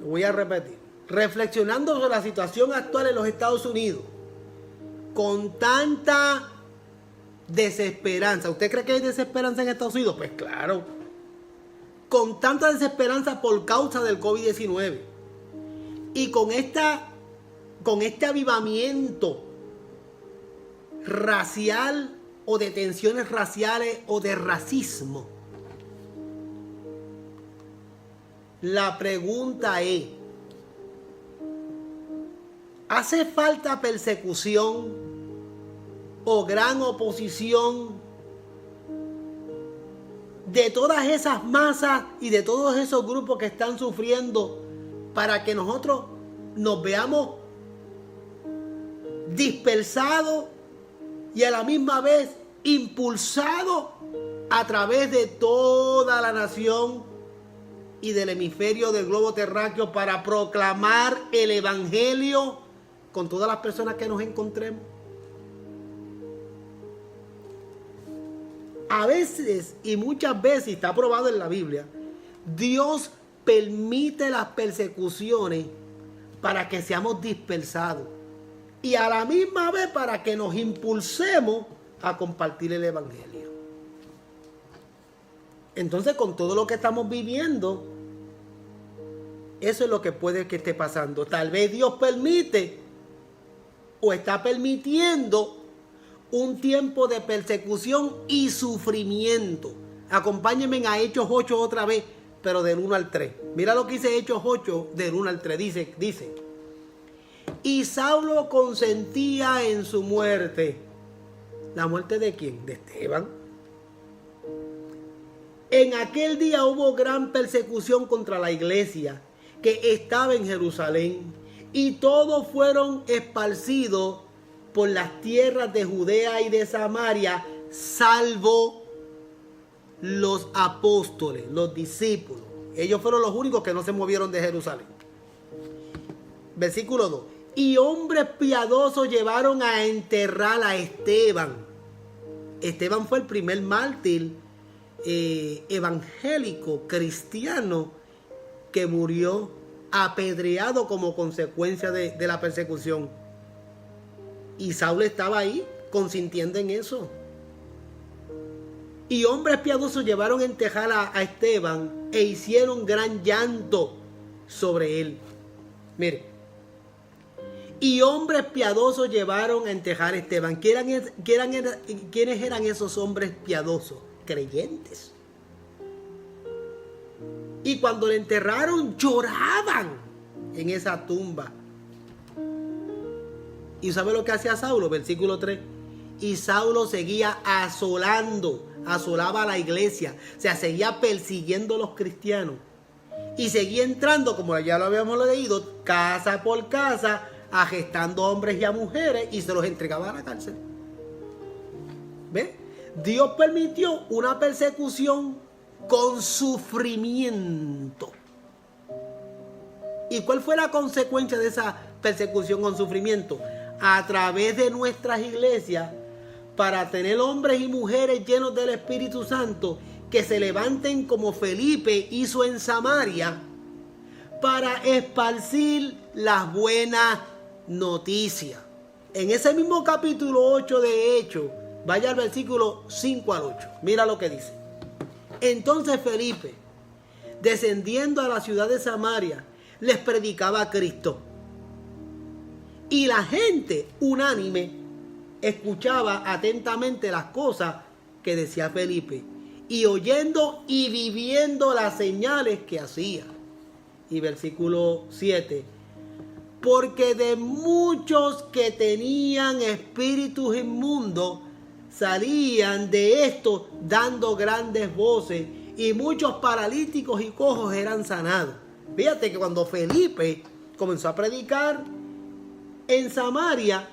Voy a repetir. Reflexionando sobre la situación actual en los Estados Unidos, con tanta desesperanza. ¿Usted cree que hay desesperanza en Estados Unidos? Pues claro. Con tanta desesperanza por causa del COVID-19. Y con este avivamiento racial o de tensiones raciales o de racismo. La pregunta es, ¿hace falta persecución o gran oposición de todas esas masas y de todos esos grupos que están sufriendo para que nosotros nos veamos dispersados y a la misma vez impulsados a través de toda la nación y del hemisferio del globo terráqueo para proclamar el evangelio con todas las personas que nos encontremos? A veces y muchas veces, está probado en la Biblia, Dios permite las persecuciones para que seamos dispersados y a la misma vez para que nos impulsemos a compartir el evangelio. Entonces, con todo lo que estamos viviendo, eso es lo que puede que esté pasando. Tal vez Dios permite o está permitiendo un tiempo de persecución y sufrimiento. Acompáñenme a Hechos 8 otra vez, pero del 1 al 3. Mira lo que dice Hechos 8 del 1 al 3. Dice, y Saulo consentía en su muerte. ¿La muerte de quién? De Esteban. En aquel día hubo gran persecución contra la iglesia que estaba en Jerusalén, y todos fueron esparcidos por las tierras de Judea y de Samaria, salvo los apóstoles, los discípulos. Ellos fueron los únicos que no se movieron de Jerusalén. Versículo 2. Y hombres piadosos llevaron a enterrar a Esteban. Esteban fue el primer mártir evangélico cristiano que murió apedreado como consecuencia de la persecución. Y Saulo estaba ahí consintiendo en eso. Y hombres piadosos llevaron a enterrar a Esteban e hicieron gran llanto sobre él. Mire. Y hombres piadosos llevaron a enterrar a Esteban. ¿Quiénes eran esos hombres piadosos? Creyentes. Y cuando le enterraron, lloraban en esa tumba. ¿Y sabe lo que hacía Saulo? Versículo 3. Y Saulo seguía asolaba a la iglesia. O sea, seguía persiguiendo a los cristianos. Y seguía entrando, como ya lo habíamos leído, casa por casa, arrestando a hombres y a mujeres, y se los entregaba a la cárcel. ¿Ve? Dios permitió una persecución con sufrimiento. ¿Y cuál fue la consecuencia de esa persecución con sufrimiento? A través de nuestras iglesias, para tener hombres y mujeres llenos del Espíritu Santo que se levanten como Felipe hizo en Samaria para esparcir las buenas noticias. En ese mismo capítulo 8 de Hechos, vaya al versículo 5 al 8. Mira lo que dice. Entonces Felipe, descendiendo a la ciudad de Samaria, les predicaba a Cristo. Y la gente unánime escuchaba atentamente las cosas que decía Felipe, y oyendo y viviendo las señales que hacía. Y versículo 7. Porque de muchos que tenían espíritus inmundos, salían de estos dando grandes voces, y muchos paralíticos y cojos eran sanados. Fíjate que cuando Felipe comenzó a predicar en Samaria,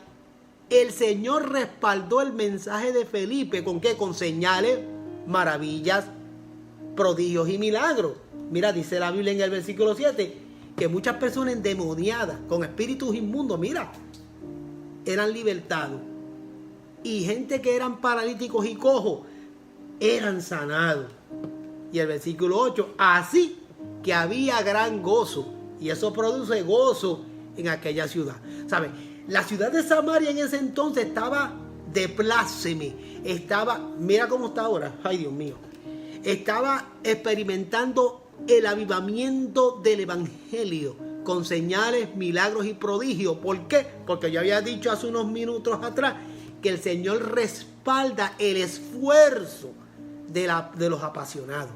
el Señor respaldó el mensaje de Felipe. ¿Con qué? Con señales, maravillas, prodigios y milagros. Mira, dice la Biblia en el versículo 7 que muchas personas endemoniadas, con espíritus inmundos, mira, eran libertados. Y gente que eran paralíticos y cojos eran sanados. Y el versículo 8, así que había gran gozo Y eso produce gozo en aquella ciudad. ¿Sabe? La ciudad de Samaria en ese entonces estaba de pláceme. Mira cómo está ahora. Ay, Dios mío. Estaba experimentando el avivamiento del evangelio con señales, milagros y prodigios. ¿Por qué? Porque yo había dicho hace unos minutos atrás que el Señor respalda el esfuerzo de los apasionados.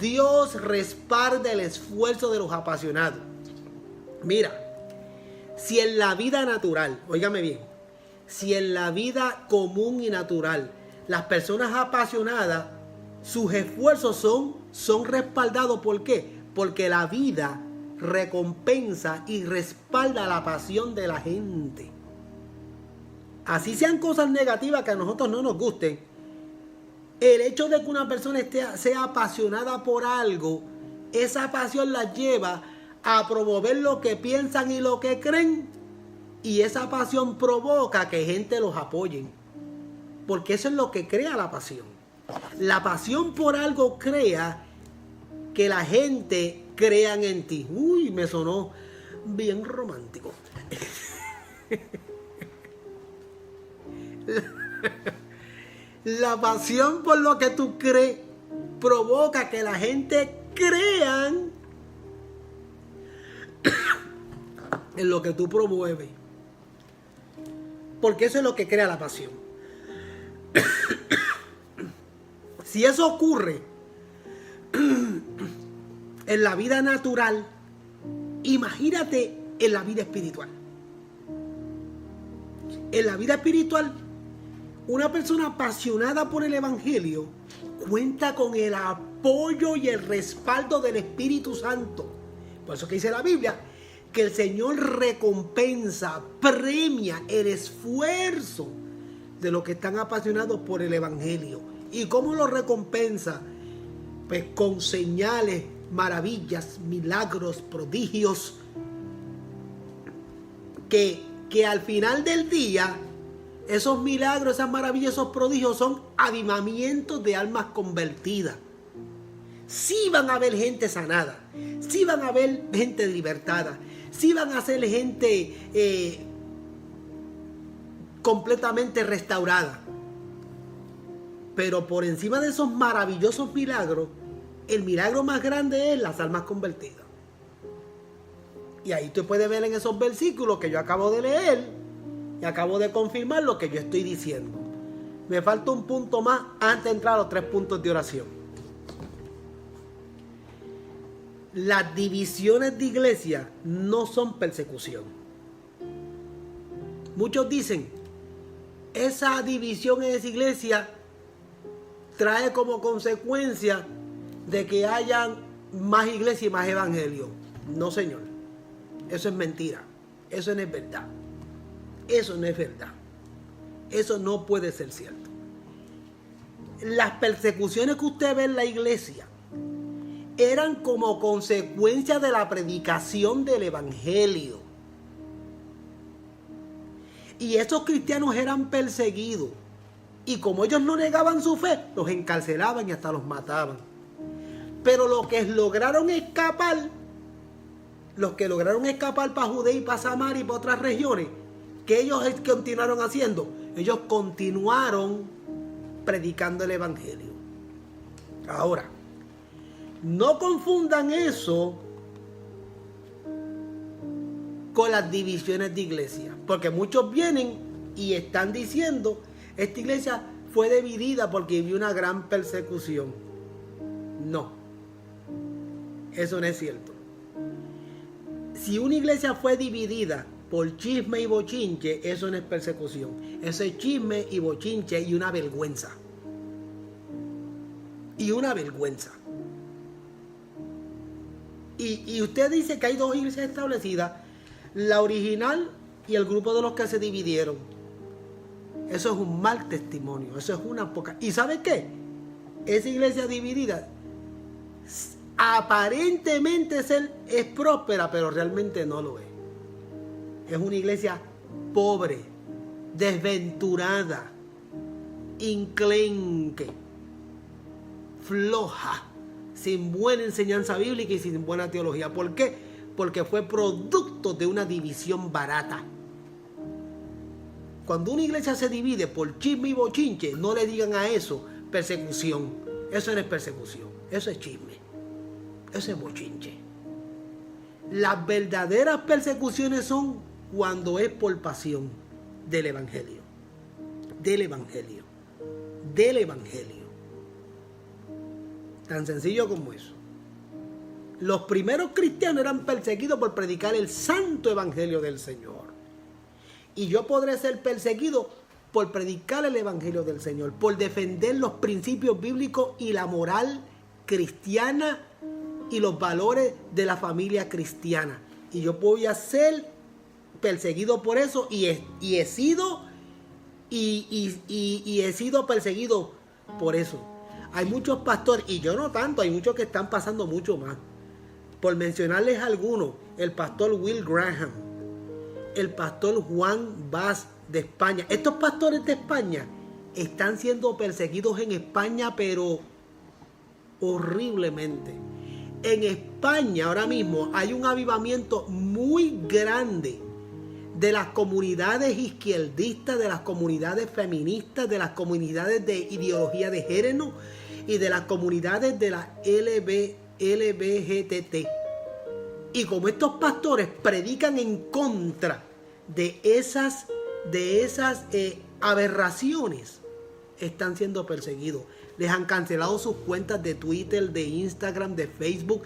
Dios respalda el esfuerzo de los apasionados. Mira, si en la vida natural, óigame bien, si en la vida común y natural las personas apasionadas, sus esfuerzos son respaldados, ¿por qué? Porque la vida recompensa y respalda la pasión de la gente. Así sean cosas negativas que a nosotros no nos gusten, el hecho de que una persona sea apasionada por algo, esa pasión la lleva a promover lo que piensan y lo que creen, y esa pasión provoca que gente los apoye, porque eso es lo que crea la pasión. La pasión por algo crea que la gente crean en ti. Uy, me sonó bien romántico. La pasión por lo que tú crees provoca que la gente crean en lo que tú promueves. Porque eso es lo que crea la pasión. Si eso ocurre en la vida natural, imagínate en la vida espiritual. En la vida espiritual, una persona apasionada por el evangelio cuenta con el apoyo y el respaldo del Espíritu Santo. Por eso que dice la Biblia que el Señor recompensa, premia el esfuerzo de los que están apasionados por el evangelio. ¿Y cómo lo recompensa? Pues con señales, maravillas, milagros, prodigios, que al final del día, esos milagros, esas maravillas, esos prodigios son avivamientos de almas convertidas. Sí van a haber gente sanada, sí van a haber gente libertada, sí van a ser gente completamente restaurada. Pero por encima de esos maravillosos milagros, el milagro más grande es las almas convertidas. Y ahí tú puedes ver en esos versículos que yo acabo de leer y acabo de confirmar lo que yo estoy diciendo. Me falta un punto más antes de entrar a los 3 puntos de oración. Las divisiones de iglesia no son persecución. Muchos dicen, esa división en esa iglesia trae como consecuencia de que hayan más iglesia y más evangelio. No, señor. Eso es mentira. Eso no es verdad. Eso no es verdad. Eso no puede ser cierto. Las persecuciones que usted ve en la iglesia eran como consecuencia de la predicación del evangelio. Y esos cristianos eran perseguidos. Y como ellos no negaban su fe, los encarcelaban y hasta los mataban. Pero los que lograron escapar para Judea y para Samaria y para otras regiones, que ellos continuaron haciendo, ellos continuaron predicando el evangelio. Ahora, no confundan eso con las divisiones de iglesia, porque muchos vienen y están diciendo, esta iglesia fue dividida porque vivió una gran persecución. No, eso no es cierto. Si una iglesia fue dividida por chisme y bochinche, eso no es persecución. Eso es chisme y bochinche y una vergüenza. Y una vergüenza. Y usted dice que hay 2 iglesias establecidas, la original y el grupo de los que se dividieron. Eso es un mal testimonio, eso es una poca. ¿Y sabe qué? Esa iglesia dividida aparentemente es próspera, pero realmente no lo es. Es una iglesia pobre, desventurada, inclenque, floja, sin buena enseñanza bíblica y sin buena teología. ¿Por qué? porque fue producto de una división barata. Cuando una iglesia se divide por chisme y bochinche, no le digan a eso persecución. Eso no es persecución, eso es chisme, eso es bochinche. Las verdaderas persecuciones son cuando es por pasión del evangelio. Del evangelio. Del evangelio. Tan sencillo como eso. Los primeros cristianos eran perseguidos por predicar el santo evangelio del Señor. Y yo podré ser perseguido por predicar el evangelio del Señor, por defender los principios bíblicos y la moral cristiana y los valores de la familia cristiana. Y yo voy a ser perseguido por eso y he sido perseguido por eso. Hay muchos pastores, y yo no tanto, hay muchos que están pasando mucho más. Por mencionarles algunos, el pastor Will Graham, el pastor Juan Vaz de España. Estos pastores de España están siendo perseguidos en España, pero horriblemente. En España ahora mismo hay un avivamiento muy grande de las comunidades izquierdistas, de las comunidades feministas, de las comunidades de ideología de género y de las comunidades de la LGBTT. Y como estos pastores predican en contra de esas aberraciones, están siendo perseguidos. Les han cancelado sus cuentas de Twitter, de Instagram, de Facebook.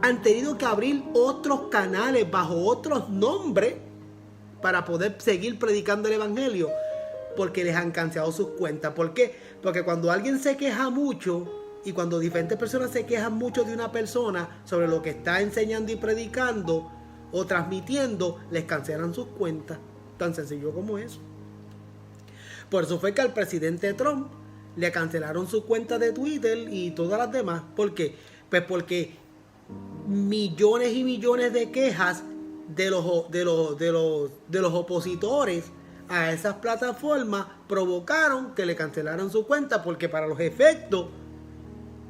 Han tenido que abrir otros canales bajo otros nombres para poder seguir predicando el evangelio, porque les han cancelado sus cuentas. ¿Por qué? Porque cuando alguien se queja mucho y cuando diferentes personas se quejan mucho de una persona sobre lo que está enseñando y predicando o transmitiendo, les cancelan sus cuentas. Tan sencillo como eso. Por eso fue que al presidente Trump le cancelaron su cuenta de Twitter y todas las demás. ¿Por qué? Pues porque millones y millones de quejas de los opositores a esas plataformas provocaron que le cancelaran su cuenta, porque para los efectos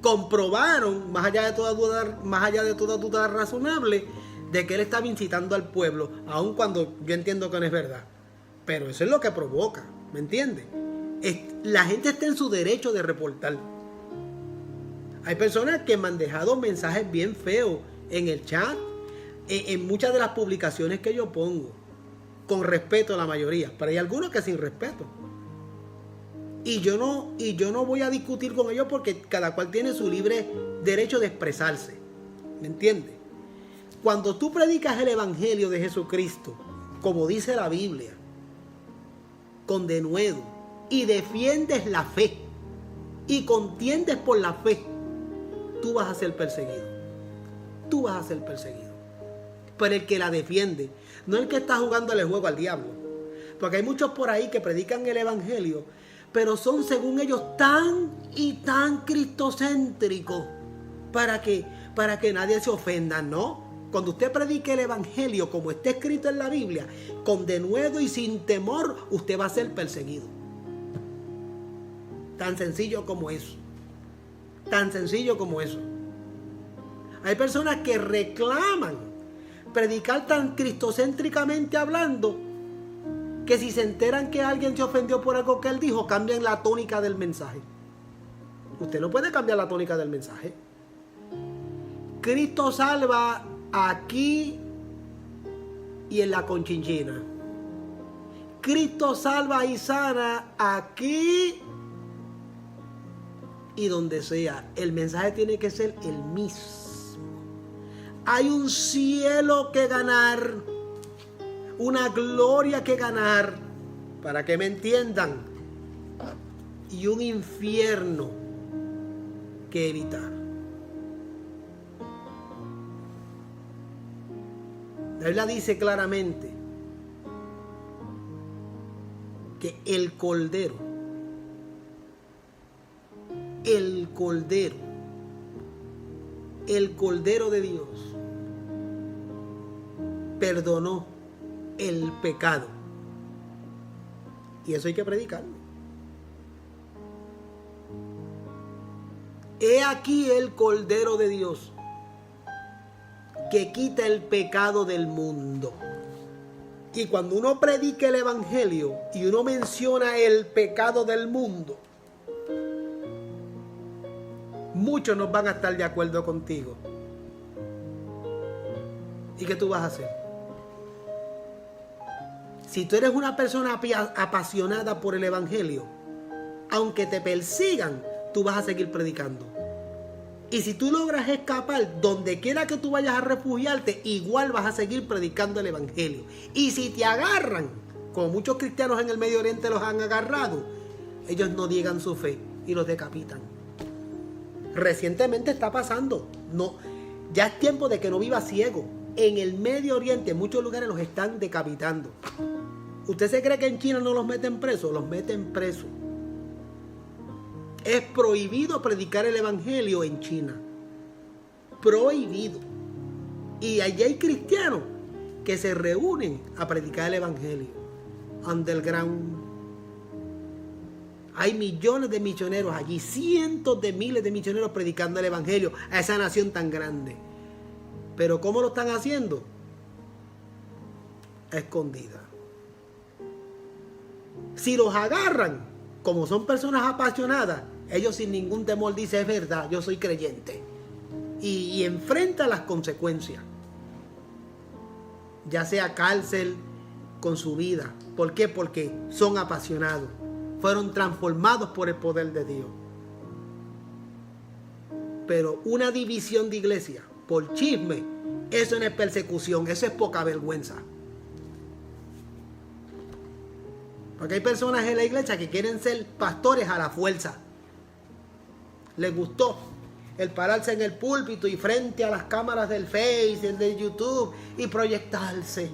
comprobaron, más allá de toda duda razonable, de que él estaba incitando al pueblo, aun cuando yo entiendo que no es verdad. Pero eso es lo que provoca, ¿me entiendes? La gente está en su derecho de reportar. Hay personas que me han dejado mensajes bien feos en el chat, en muchas de las publicaciones que yo pongo, con respeto a la mayoría, pero hay algunos que sin respeto. Y yo no voy a discutir con ellos, porque cada cual tiene su libre derecho de expresarse, ¿me entiendes? Cuando tú predicas el evangelio de Jesucristo, como dice la Biblia, con denuedo, y defiendes la fe y contiendes por la fe, tú vas a ser perseguido. Tú vas a ser perseguido. Pero el que la defiende, no el que está jugando el juego al diablo. Porque hay muchos por ahí que predican el evangelio, pero son, según ellos, tan y tan cristocéntricos para que nadie se ofenda, ¿no? Cuando usted predique el evangelio como está escrito en la Biblia, con denuedo y sin temor, usted va a ser perseguido. Tan sencillo como eso. Tan sencillo como eso. Hay personas que reclaman predicar tan cristocéntricamente hablando, que si se enteran que alguien se ofendió por algo que él dijo, cambian la tónica del mensaje. Usted no puede cambiar la tónica del mensaje. Cristo salva aquí y en la Conchinchina. Cristo salva y sana aquí y donde sea. El mensaje tiene que ser el mismo. Hay un cielo que ganar, una gloria que ganar, para que me entiendan, y un infierno que evitar. La Biblia dice claramente que el Cordero de Dios perdonó el pecado. Y eso hay que predicarlo. He aquí el Cordero de Dios que quita el pecado del mundo. Y cuando uno predica el evangelio y uno menciona el pecado del mundo, muchos no van a estar de acuerdo contigo. ¿Y qué tú vas a hacer? Si tú eres una persona apasionada por el evangelio, aunque te persigan, tú vas a seguir predicando. Y si tú logras escapar, donde quiera que tú vayas a refugiarte, igual vas a seguir predicando el evangelio. Y si te agarran, como muchos cristianos en el Medio Oriente los han agarrado, ellos no niegan su fe y los decapitan. Recientemente está pasando. No, ya es tiempo de que no viva ciego. En el Medio Oriente, en muchos lugares los están decapitando. ¿Usted se cree que en China no los meten presos? Los meten presos. Es prohibido predicar el evangelio en China. Prohibido. Y allí hay cristianos que se reúnen a predicar el evangelio. Underground. Hay millones de misioneros allí, cientos de miles de misioneros predicando el evangelio a esa nación tan grande. Pero ¿cómo lo están haciendo? A escondida. Si los agarran, como son personas apasionadas, ellos sin ningún temor dicen: es verdad, yo soy creyente. Y enfrenta las consecuencias. Ya sea cárcel, con su vida. ¿Por qué? Porque son apasionados. Fueron transformados por el poder de Dios. Pero una división de iglesia por chisme, eso no es persecución, eso es poca vergüenza. Porque hay personas en la iglesia que quieren ser pastores a la fuerza. Les gustó el pararse en el púlpito y frente a las cámaras del Face, del YouTube, y proyectarse.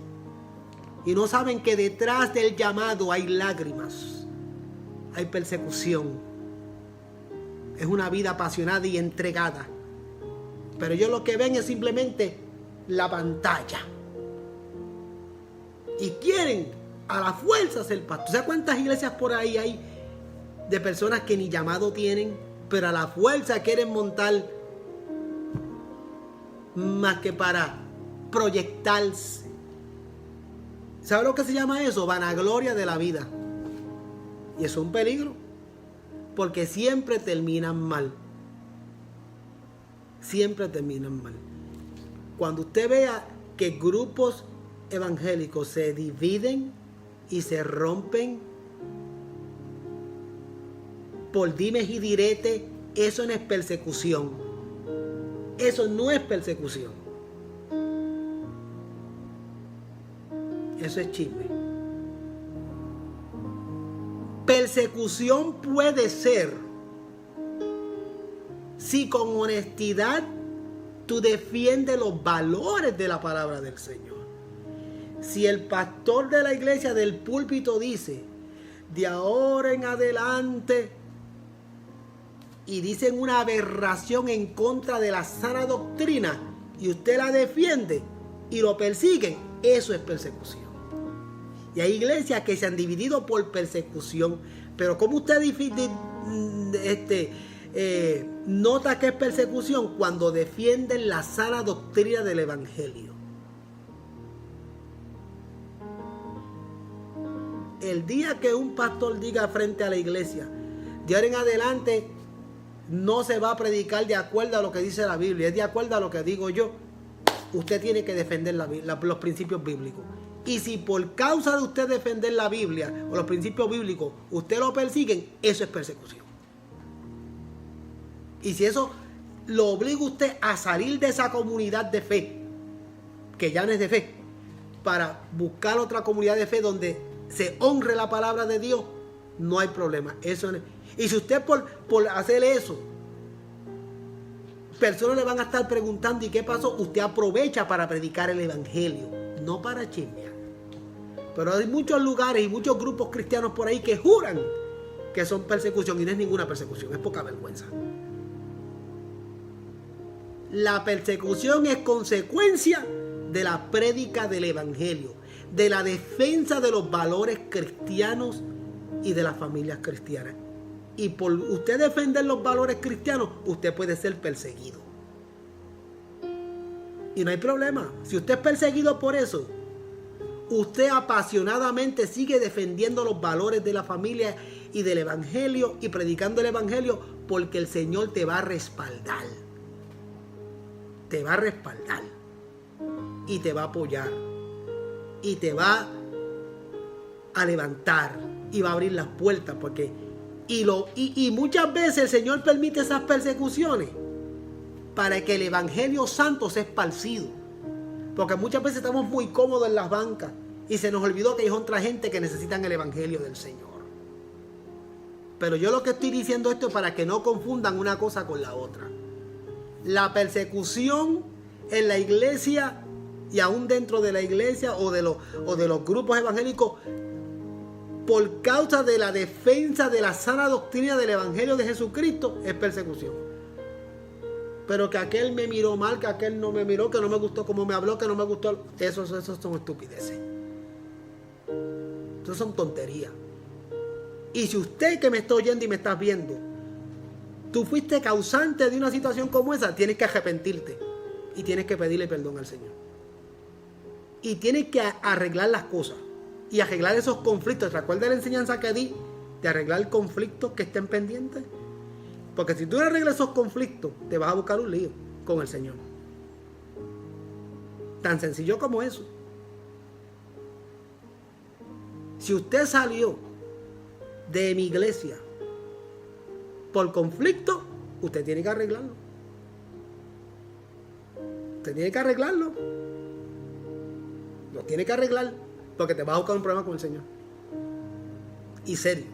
Y no saben que detrás del llamado hay lágrimas, hay persecución. Es una vida apasionada y entregada. Pero ellos lo que ven es simplemente la pantalla. Y quieren a la fuerza ser pastor. ¿Sabes cuántas iglesias por ahí hay de personas que ni llamado tienen, pero a la fuerza quieren montar más que para proyectarse? ¿Sabe lo que se llama eso? Vanagloria de la vida. Y eso es un peligro, porque siempre terminan mal. Siempre terminan mal. Cuando usted vea que grupos evangélicos se dividen y se rompen por dimes y diretes, eso no es persecución. Eso no es persecución. Eso es chisme. Persecución puede ser si con honestidad tú defiendes los valores de la palabra del Señor. Si el pastor de la iglesia del púlpito dice: de ahora en adelante, y dicen una aberración en contra de la sana doctrina, y usted la defiende y lo persiguen, eso es persecución. Y hay iglesias que se han dividido por persecución. Pero ¿cómo usted nota que es persecución? Cuando defienden la sana doctrina del evangelio. El día que un pastor diga frente a la iglesia: de ahora en adelante no se va a predicar de acuerdo a lo que dice la Biblia, es de acuerdo a lo que digo yo, usted tiene que defender los principios bíblicos. Y si por causa de usted defender la Biblia o los principios bíblicos usted lo persiguen, eso es persecución. Y si eso lo obliga usted a salir de esa comunidad de fe, que ya no es de fe, para buscar otra comunidad de fe donde se honre la palabra de Dios, no hay problema. Eso no es. Y si usted por hacer eso, personas le van a estar preguntando: ¿y qué pasó? Usted aprovecha para predicar el evangelio, no para chismear. Pero hay muchos lugares y muchos grupos cristianos por ahí que juran que son persecución, y no es ninguna persecución, es poca vergüenza. La persecución es consecuencia de la prédica del evangelio, de la defensa de los valores cristianos y de las familias cristianas. Y por usted defender los valores cristianos, usted puede ser perseguido. Y no hay problema. Si usted es perseguido por eso, usted apasionadamente sigue defendiendo los valores de la familia y del evangelio y predicando el evangelio, porque el Señor te va a respaldar. Te va a respaldar. Y te va a apoyar. Y te va a levantar. Y va a abrir las puertas. Y muchas veces el Señor permite esas persecuciones para que el evangelio santo sea esparcido. Porque muchas veces estamos muy cómodos en las bancas y se nos olvidó que hay otra gente que necesitan el evangelio del Señor. Pero yo lo que estoy diciendo esto es para que no confundan una cosa con la otra. La persecución en la iglesia y aún dentro de la iglesia o de los grupos evangélicos por causa de la defensa de la sana doctrina del evangelio de Jesucristo es persecución. Pero que aquel me miró mal, que aquel no me miró, que no me gustó como me habló, que no me gustó. Esos son estupideces. Esos son tonterías. Y si usted que me está oyendo y me estás viendo, tú fuiste causante de una situación como esa, tienes que arrepentirte. Y tienes que pedirle perdón al Señor. Y tienes que arreglar las cosas. Y arreglar esos conflictos. ¿Recuerda la enseñanza que di de arreglar conflictos que estén pendientes? Porque si tú no arreglas esos conflictos, te vas a buscar un lío con el Señor. Tan sencillo como eso. Si usted salió de mi iglesia por conflicto, usted tiene que arreglarlo. Usted tiene que arreglarlo. Lo tiene que arreglar porque te vas a buscar un problema con el Señor. Y serio.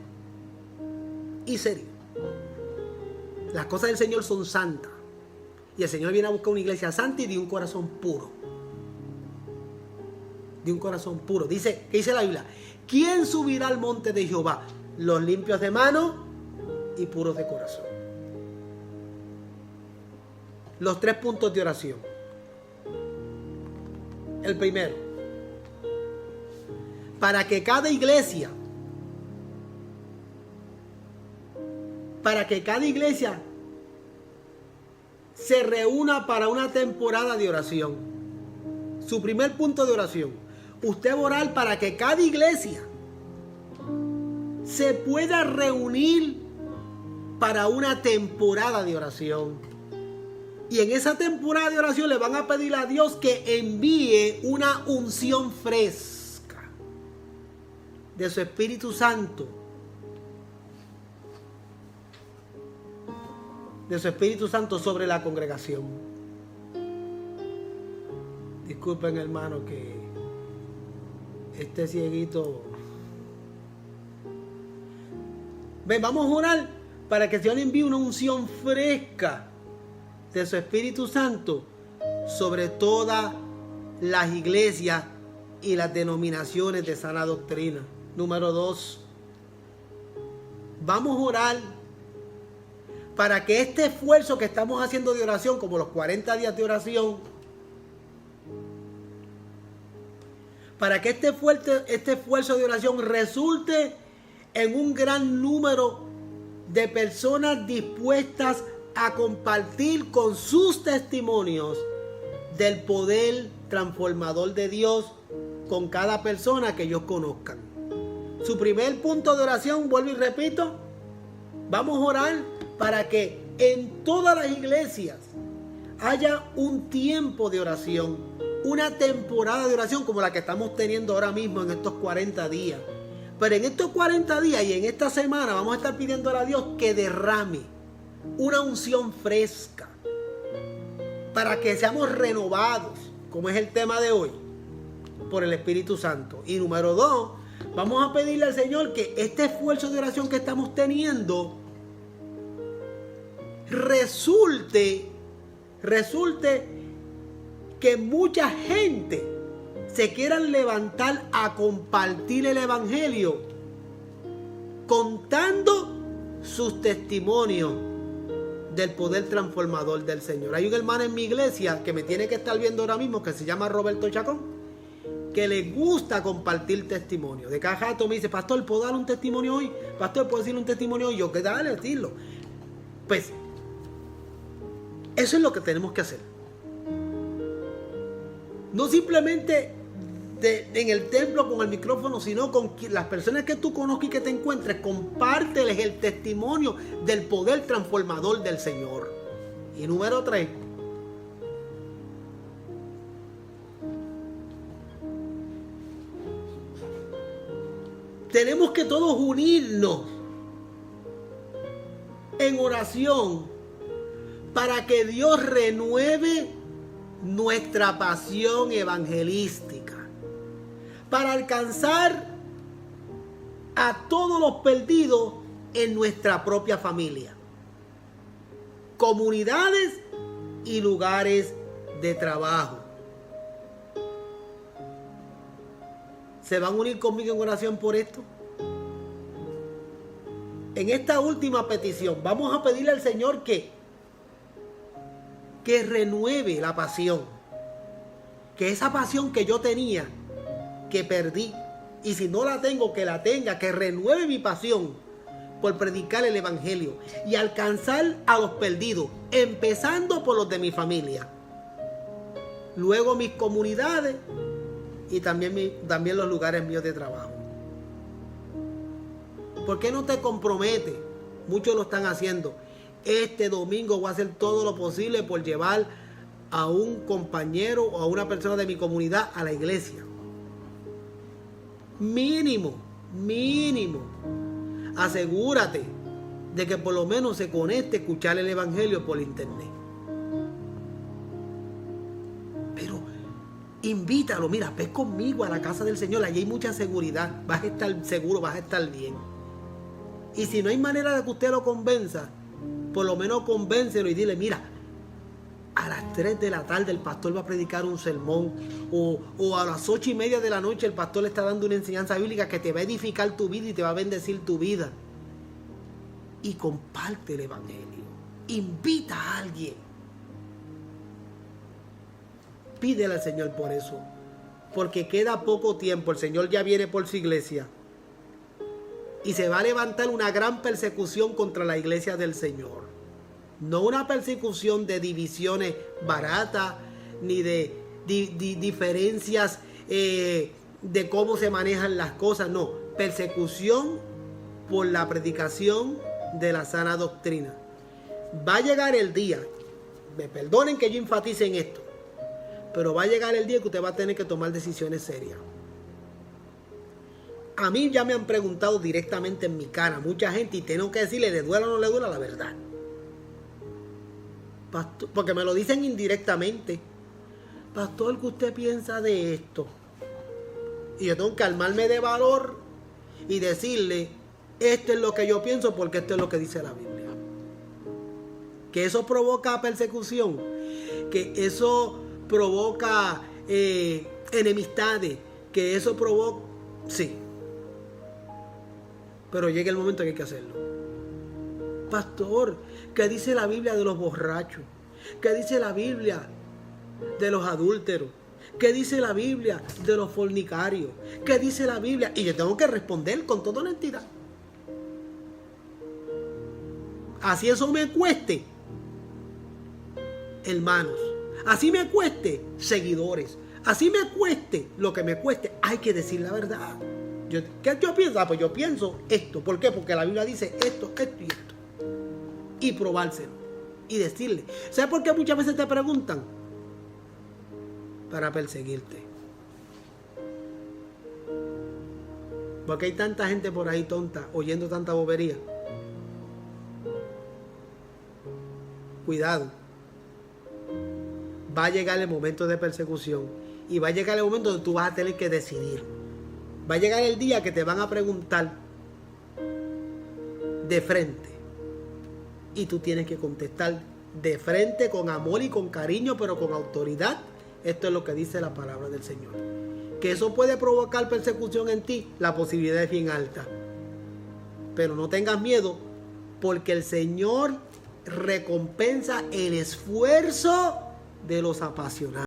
Y serio. Las cosas del Señor son santas. Y el Señor viene a buscar una iglesia santa y de un corazón puro. De un corazón puro. ¿Qué dice la Biblia? ¿Quién subirá al monte de Jehová? Los limpios de mano y puros de corazón. Los 3 puntos de oración. El primero. Para que cada iglesia se reúna para una temporada de oración. Su primer punto de oración. Usted va a orar para que cada iglesia se pueda reunir para una temporada de oración. Y en esa temporada de oración le van a pedir a Dios que envíe una unción fresca de su Espíritu Santo. De su Espíritu Santo sobre la congregación. Disculpen, hermano, que este cieguito. Ven, vamos a orar para que el Señor envíe una unción fresca de su Espíritu Santo sobre todas las iglesias y las denominaciones de sana doctrina. Número 2. Vamos a orar para que este esfuerzo que estamos haciendo de oración, como los 40 días de oración, para que este esfuerzo de oración resulte en un gran número de personas dispuestas a compartir con sus testimonios del poder transformador de Dios con cada persona que ellos conozcan. Su primer punto de oración, vuelvo y repito, vamos a orar para que en todas las iglesias haya un tiempo de oración, una temporada de oración como la que estamos teniendo ahora mismo en estos 40 días. Pero en estos 40 días y en esta semana vamos a estar pidiendo a Dios que derrame una unción fresca para que seamos renovados, como es el tema de hoy, por el Espíritu Santo. Y número 2, vamos a pedirle al Señor que este esfuerzo de oración que estamos teniendo resulte que mucha gente se quieran levantar a compartir el evangelio contando sus testimonios del poder transformador del Señor. Hay un hermano en mi iglesia que me tiene que estar viendo ahora mismo, que se llama Roberto Chacón, que le gusta compartir testimonio. De cada rato me dice: pastor, ¿puedo dar un testimonio hoy? Pastor, ¿puedo decir un testimonio hoy? Yo, que dale, decirlo. Pues eso es lo que tenemos que hacer. No simplemente en el templo con el micrófono, sino con las personas que tú conozcas y que te encuentres. Compárteles el testimonio del poder transformador del Señor. Y número 3. Tenemos que todos unirnos en oración para que Dios renueve nuestra pasión evangelística, para alcanzar a todos los perdidos en nuestra propia familia, comunidades y lugares de trabajo. ¿Se van a unir conmigo en oración por esto? En esta última petición vamos a pedirle al Señor que renueve la pasión. Que esa pasión que yo tenía, que perdí, y si no la tengo, que la tenga, que renueve mi pasión por predicar el Evangelio y alcanzar a los perdidos, empezando por los de mi familia, luego mis comunidades y también los lugares míos de trabajo. ¿Por qué no te comprometes? Muchos lo están haciendo. Este domingo voy a hacer todo lo posible por llevar a un compañero o a una persona de mi comunidad a la iglesia. Mínimo. Asegúrate de que por lo menos se conecte a escuchar el Evangelio por internet. Pero invítalo, mira, ve conmigo a la casa del Señor, allí hay mucha seguridad, vas a estar seguro, vas a estar bien. Y si no hay manera de que usted lo convenza, por lo menos convéncelo y dile, mira, a las 3 de la tarde el pastor va a predicar un sermón, o a las 8:30 de la noche el pastor le está dando una enseñanza bíblica que te va a edificar tu vida y te va a bendecir tu vida. Y comparte el Evangelio. Invita a alguien. Pídele al Señor por eso. Porque queda poco tiempo. El Señor ya viene por su iglesia. Y se va a levantar una gran persecución contra la iglesia del Señor. No una persecución de divisiones baratas, ni de diferencias de cómo se manejan las cosas. No, persecución por la predicación de la sana doctrina. Va a llegar el día, me perdonen que yo enfatice en esto, pero va a llegar el día que usted va a tener que tomar decisiones serias. A mí ya me han preguntado directamente en mi cara mucha gente, y tengo que decirle, ¿le duela o no le duela? La verdad. Pastor, porque me lo dicen indirectamente. Pastor, ¿qué usted piensa de esto? Y yo tengo que armarme de valor y decirle, esto es lo que yo pienso porque esto es lo que dice la Biblia. Que eso provoca persecución, que eso provoca enemistades, que eso provoca... Sí. Pero llega el momento que hay que hacerlo. Pastor, ¿qué dice la Biblia de los borrachos? ¿Qué dice la Biblia de los adúlteros? ¿Qué dice la Biblia de los fornicarios? ¿Qué dice la Biblia? Y yo tengo que responder con toda honestidad. Así eso me cueste, hermanos. Así me cueste, seguidores. Así me cueste lo que me cueste. Hay que decir la verdad. ¿Qué yo pienso? Pues yo pienso esto. ¿Por qué? Porque la Biblia dice esto y esto. Y probárselo. Y decirle. ¿Sabes por qué muchas veces te preguntan? Para perseguirte. Porque hay tanta gente por ahí tonta, oyendo tanta bobería. Cuidado. Va a llegar el momento de persecución. Y va a llegar el momento donde tú vas a tener que decidir. Va a llegar el día que te van a preguntar de frente. Y tú tienes que contestar de frente, con amor y con cariño, pero con autoridad. Esto es lo que dice la palabra del Señor. Que eso puede provocar persecución en ti, la posibilidad es bien alta. Pero no tengas miedo, porque el Señor recompensa el esfuerzo de los apasionados.